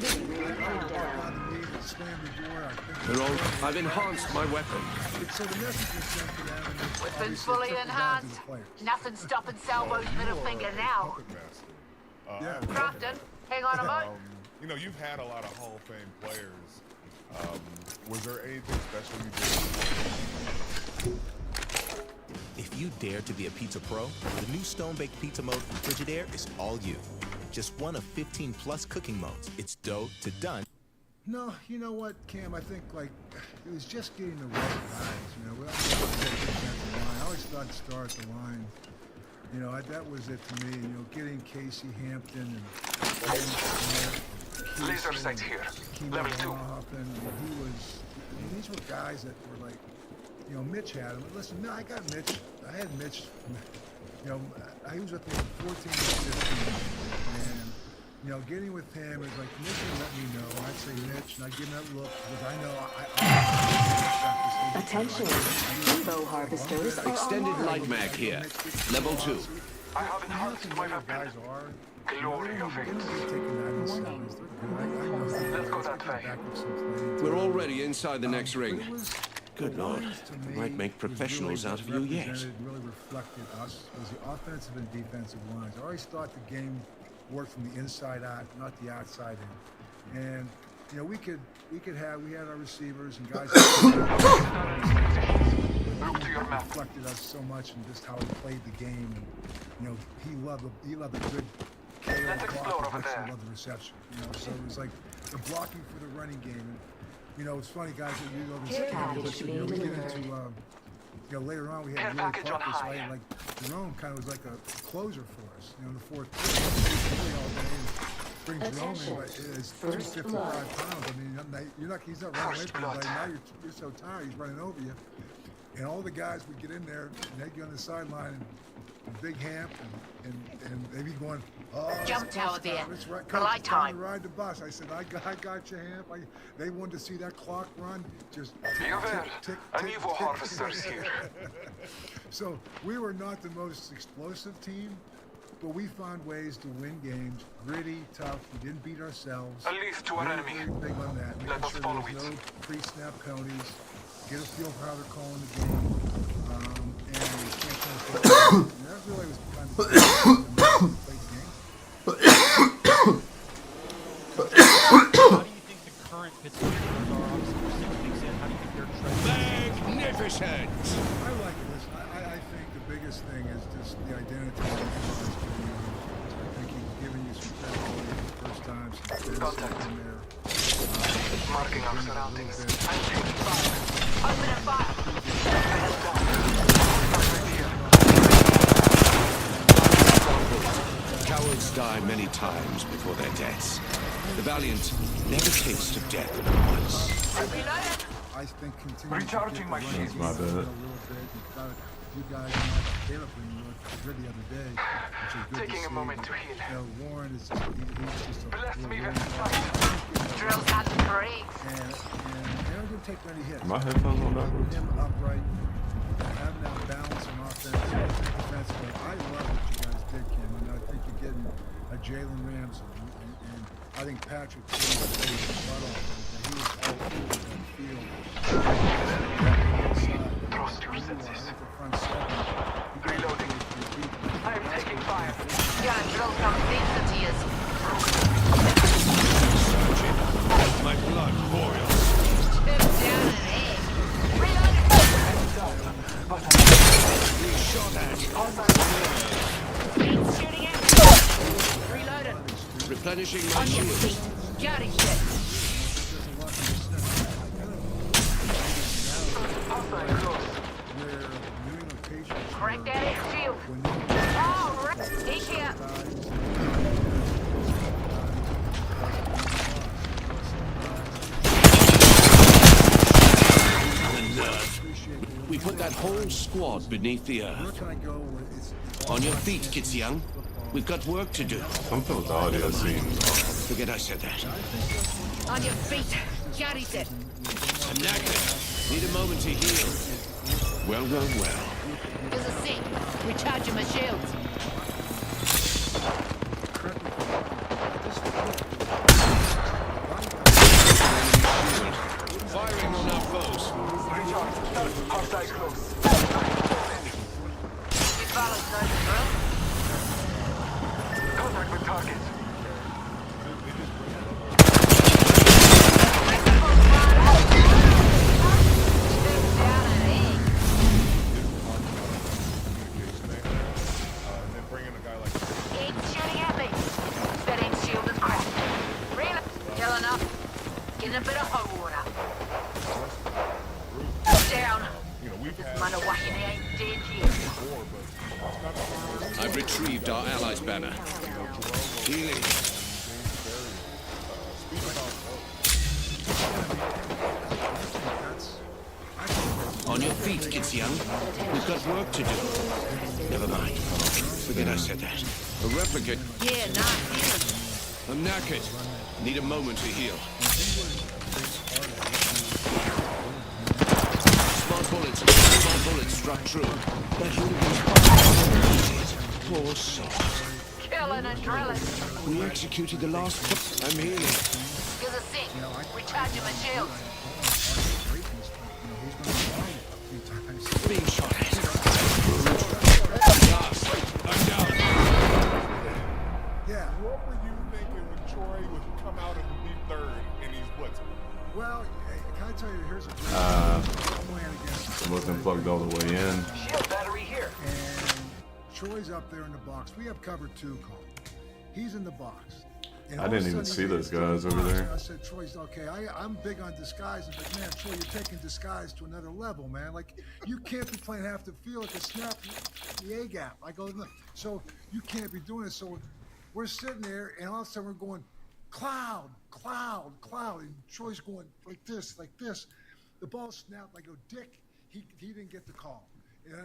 I've enhanced my weapon.
So the message was sent to them.
Weapons fully enhanced. Nothing stopping Salvo's middle finger now. Crofton, hang on a moment.
You've had a lot of Hall of Fame players. Was there anything special you did?
If you dare to be a pizza pro, the new Stone Baked Pizza mode from Frigidaire is all you. Just one of 15 plus cooking modes. It's dough to done.
No, you know what, Cam? I think it was just getting the right guys. I always thought to start the line. That was it to me. Getting Casey Hampton and
Laser sight here. Level 2.
These were guys that were like, Mitch had him. Listen, I got Mitch. I had Mitch. He was with me 14 and 15, and getting with him is like Mitch would let me know. And I'd say Mitch, and I'd give him that look because I know.
Attention, Evo harvesters are
Extended light mag here. Level 2.
I have enhanced my guys are.
Glory of it. Let's go that way. We're already inside the next ring. Good Lord, we might make professionals out of you yet.
It really reflected us was the offensive and defensive lines. I always thought the game worked from the inside out, not the outside in. And we had our receivers and guys reflected us so much and just how he played the game. And he loved a good KO block. He loved the reception. So it was like the blocking for the running game. It's funny, guys, that we get into, later on we had really talked this way, like Jerome kind of was like a closer for us, in the fourth quarter. Bring Jerome in, but it's 255 pounds. I mean, he's not running away from you, now you're so tired, he's running over you. And all the guys would get in there, and they'd get on the sideline, and Big Hamp, and they'd be going,
jump tower there.
Right, time. Ride the bus. I said, I got you, Hamp. They wanted to see that clock run. Just tick.
Evo harvesters here.
So we were not the most explosive team, but we found ways to win games. Gritty, tough. We didn't beat ourselves.
A leaf to our enemy.
Big on that.
Let us follow it.
No pre-snap penalties. Get a feel for how they're calling the game. And we can't and that really was kind of the
How do you think the current Pittsburgh Steelers are? Obviously, we're 6 weeks in. How do you think they're trending?
Magnificent! I like this. I think the biggest thing is just the identity of the defense. I think he's giving you some credibility for the first time since in there.
Marking our surroundings. I'm taking fire.
Open a fire.
Cowards die many times before their deaths. The valiant never taste of death once.
I think
Recharging my shields.
My bad. You guys Caleb the other day, which is good
Taking a moment to heal.
Warren is just, he's just a
bless me with
Drills out the parade.
And Aaron didn't take many hits.
My headphones on backwards.
Him upright, having that balance on offense, defensively. I love what you guys did, Kim. And I think you're getting a Jalen Ramsey, and I think Patrick played his butt off. He was all over that field.
Trust your senses.
Front seven.
Reloading. I am taking fire.
Gotta drill some things into you.
shot at.
Shooting at me. Reloading.
Replenishing my
On your
shields.
feet. Got it, shit. Crank that X shield. Oh, right. He can't.
The nerve. We put that whole squad beneath the earth. On your feet, Kids Young. We've got work to do.
Something with the audio seems off.
Forget I said that.
On your feet. Got it.
I'm knackered. Need a moment to heal. Well.
There's a seat. Recharging my shields.
Firing on our foes.
Hostile close. These ballots know the drill. Contact with target. In a bit of hot water. Down. Manawaki ain't dead yet.
I've retrieved our allies' banner. Healing. On your feet, Kids Young. We've got work to do. Never mind. Forget I said that. A replicate.
Yeah, not healing.
I'm knackered. Need a moment to heal. Smart bullets struck true. That was poor soul.
Killing and drilling.
We executed the last. I'm healing.
There's a seat. Recharging my shields.
Being shot at. I'm down.
Yeah.
What were you thinking when Troy would come out and be third and he's blitzing?
Well, can I tell you, here's a plan against.
Wasn't plugged all the way in.
Shield battery here.
And Troy's up there in the box. We have cover 2 call. He's in the box. And
I didn't even see those guys over there.
I said, Troy's okay. I'm big on disguises, but man, Troy, you're taking disguise to another level, man. Like, you can't be playing half the field to snap the A gap. I go, no. So you can't be doing it. So we're sitting there, and all of a sudden we're going, cloud. And Troy's going like this. The ball snapped. I go, Dick, he didn't get the call. And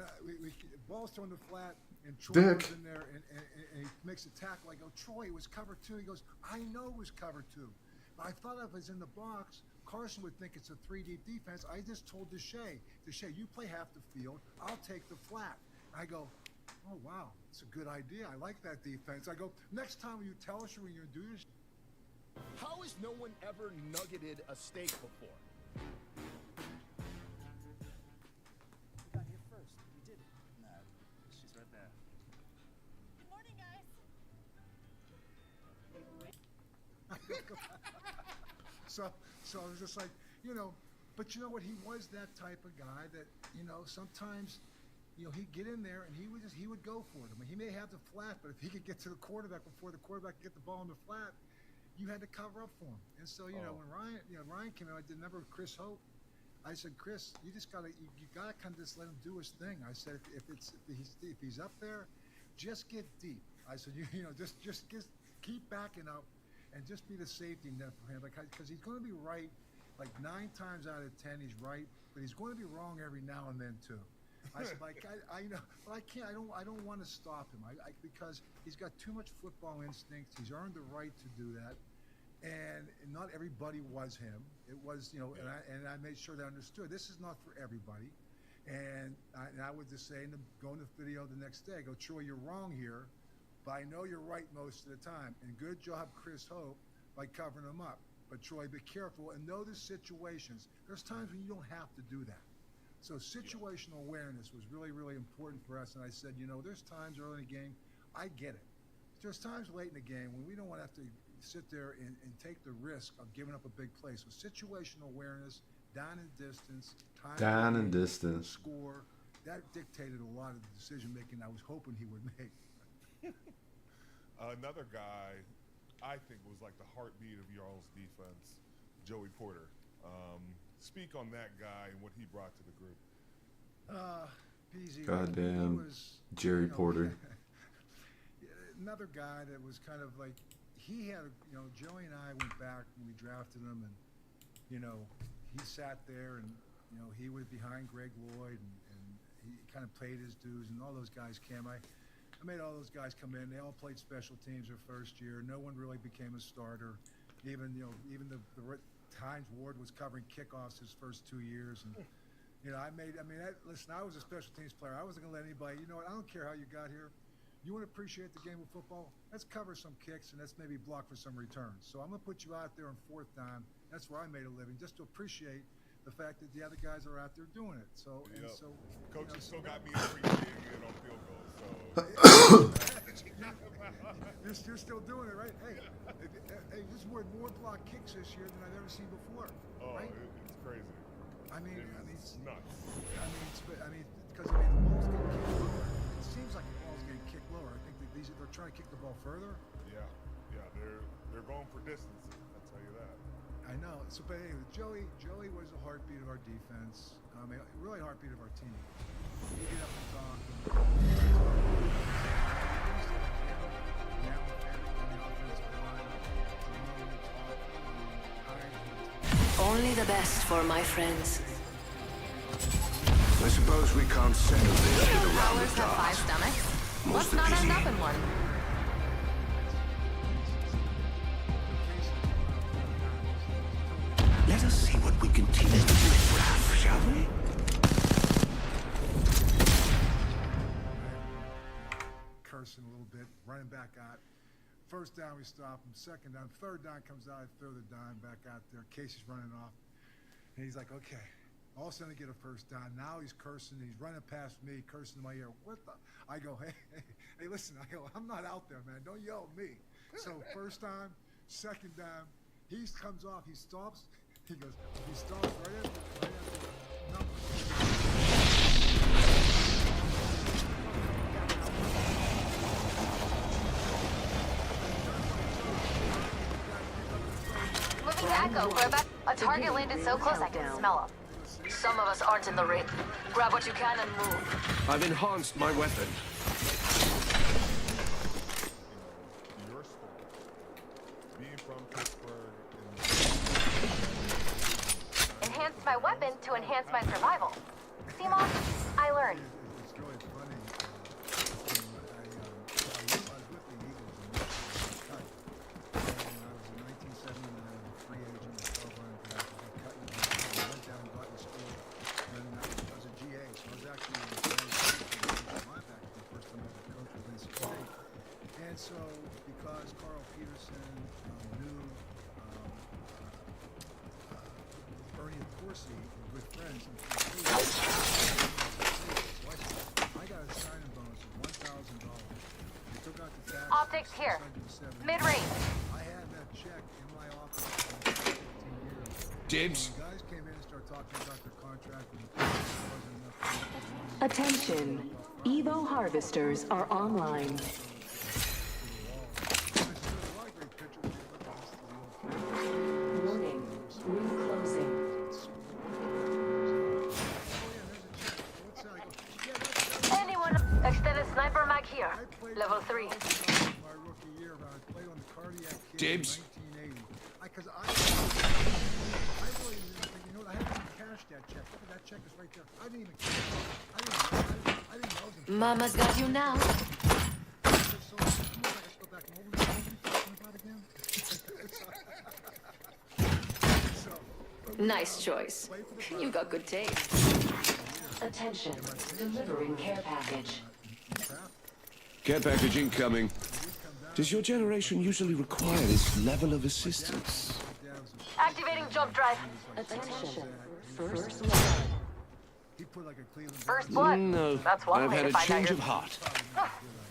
ball's thrown to flat, and Troy goes in there and he makes a tackle. I go, Troy, it was cover 2. He goes, I know it was cover 2. But I thought if it was in the box, Carson would think it's a 3-deep defense. I just told Deshae, you play half the field. I'll take the flat. I go, oh, wow, it's a good idea. I like that defense. I go, next time you tell us when you're going to do this.
How has no one ever nuggeted a steak before?
Who got here first? We did it. Nah, she's right there.
Good morning, guys.
So I was just like, but you know what? He was that type of guy that, sometimes, he'd get in there and he would go for it. I mean, he may have the flat, but if he could get to the quarterback before the quarterback could get the ball in the flat, you had to cover up for him. And so, when Ryan came out, I did remember Chris Hope. I said, Chris, you just gotta kind of just let him do his thing. I said, if he's up there, just get deep. I said, just keep backing up, and just be the safety net for him, because he's going to be right, like 9 times out of 10 he's right, but he's going to be wrong every now and then too. I said, I know, but I can't. I don't want to stop him. Because he's got too much football instinct. He's earned the right to do that, and not everybody was him. It was, and I made sure they understood this is not for everybody. And I would just say, go in the video the next day, go, Troy, you're wrong here, but I know you're right most of the time. And good job, Chris Hope, by covering him up. But Troy, be careful and know the situations. There's times when you don't have to do that. So situational awareness was really, really important for us. And I said, there's times early in the game, I get it. There's times late in the game when we don't want to have to sit there and take the risk of giving up a big play. So situational awareness, down and distance, time
down and distance,
score, that dictated a lot of the decision making I was hoping he would make.
Another guy I think was like the heartbeat of y'all's defense, Joey Porter. Speak on that guy and what he brought to the group.
PZ,
Goddamn, Jerry Porter.
Another guy that was kind of like, he had, Joey and I went back when we drafted him, and, he sat there and, he was behind Greg Lloyd, and he kind of paid his dues, and all those guys came. I made all those guys come in. They all played special teams their first year. No one really became a starter. Even the Hines Ward was covering kickoffs his first 2 years, and listen, I was a special teams player. I wasn't gonna let anybody. You know what? I don't care how you got here. You want to appreciate the game of football? Let's cover some kicks and let's maybe block for some returns. So I'm gonna put you out there on 4th down. That's where I made a living, just to appreciate the fact that the other guys are out there doing it. So,
yep.
And so,
coaches still got me appreciating it on field goals. So
you're still doing it, right? Hey, this is more block kicks this year than I've ever seen before.
Oh,
right?
It's crazy.
It's
nuts.
Because the ball's getting kicked lower. It seems like the ball's getting kicked lower. I think that they're trying to kick the ball further.
Yeah, they're going for distance. I'll tell you that.
I know. So, but anyway, Joey was the heartbeat of our defense. Really heartbeat of our team. He'd get up and talk.
Only the best for my friends.
I suppose we can't settle this with a round of
have 5
darts.
stomachs.
Most
Let's
of
not
these-
end up in one.
Let us see what we can teach the riffraff, shall we?
Cursing a little bit, running back out. First down, we stop him. Second down, third down comes out. I throw the dime back out there. Casey's running off, and he's like, "Okay." All of a sudden, I get a first down. Now he's cursing. He's running past me, cursing in my ear. What the? I go, hey, listen. I go, I'm not out there, man. Don't yell at me. So first time, second down, he comes off. He stops. He goes. He stops right after the number.
Moving to Echo, we're about. A target landed so close I can smell him. Some of us aren't in the ring. Grab what you can and move.
I've enhanced my weapon.
Your story, being from Pittsburgh,
Enhance my weapon to enhance my survival. Simon, I learned.
It's really funny. I was with the Eagles in cut. And I was in 1979, a free agent, 12 running back. I got cut in the I went down and got in school. And I was a GA, so I was actually linebacker for the first time I ever coached with NC State. And so, because Carl Peterson knew Ernie and Corsi were good friends, and I got a signing bonus of $1,000. They took out the tax.
Optics here. Mid-range.
I had that check in my office for 15 years.
Dibs.
When guys came in and started talking about their contract, and there wasn't enough.
Attention. Evo harvesters are online. Warning. Ring closing.
Anyone? Extended sniper mag here. Level 3.
My rookie year, I played on the cardiac kid
Dibs.
in 1980. Because I really didn't think, I hadn't even cashed that check. Look at that check is right there. I didn't even cash it. I didn't know it was
Mama's got you now.
Nice choice. You got good taste. Attention. Delivering care package.
Care package incoming. Does your generation usually require this level of assistance?
Activating jump drive.
Attention. First blood.
First blood.
No,
That's one
I've
way
had
to
a
find out
change
your...
of heart.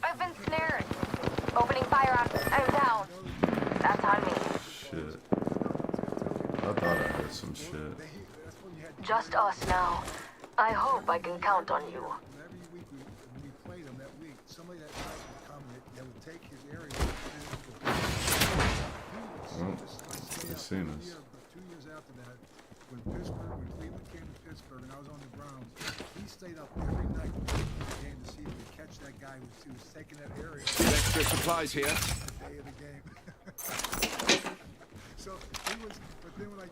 I've been snared. Opening fire on. I'm down. That's on me.
Shit. I thought I heard some shit.
Just us now. I hope I can count on you.
Every week when we played him that week, somebody that night would come that would take his area.
I've seen this.
2 years after that, when Cleveland came to Pittsburgh and I was on the Browns, he stayed up every night before the game to see if he could catch that guy who was taking that area.
Extra supplies here.
The day of the game. So he was, but then when I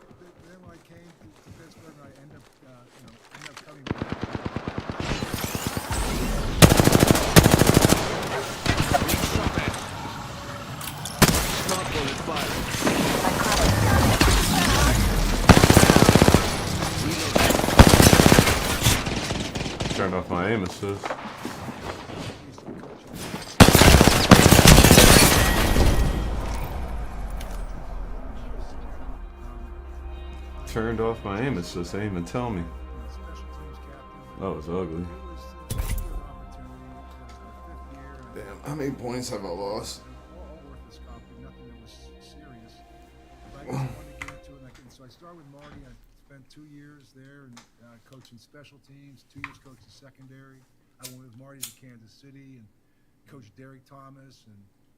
came to Pittsburgh, and I ended up coming back.
Turned off my aim assist. Turned off my aim assist. They didn't even tell me. That was ugly. Damn, how many points have I lost?
So I started with Marty. I spent 2 years there and coaching special teams, 2 years coaching secondary. I went with Marty to Kansas City and coached Derek Thomas and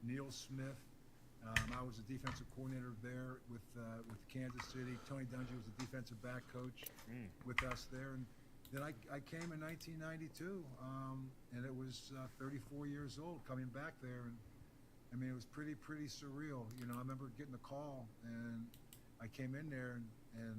Neil Smith. I was the defensive coordinator there with Kansas City. Tony Dungy was the defensive back coach with us there. And then I came in 1992, and it was 34 years old coming back there. And I mean, it was pretty surreal. You know, I remember getting a call, and I came in there and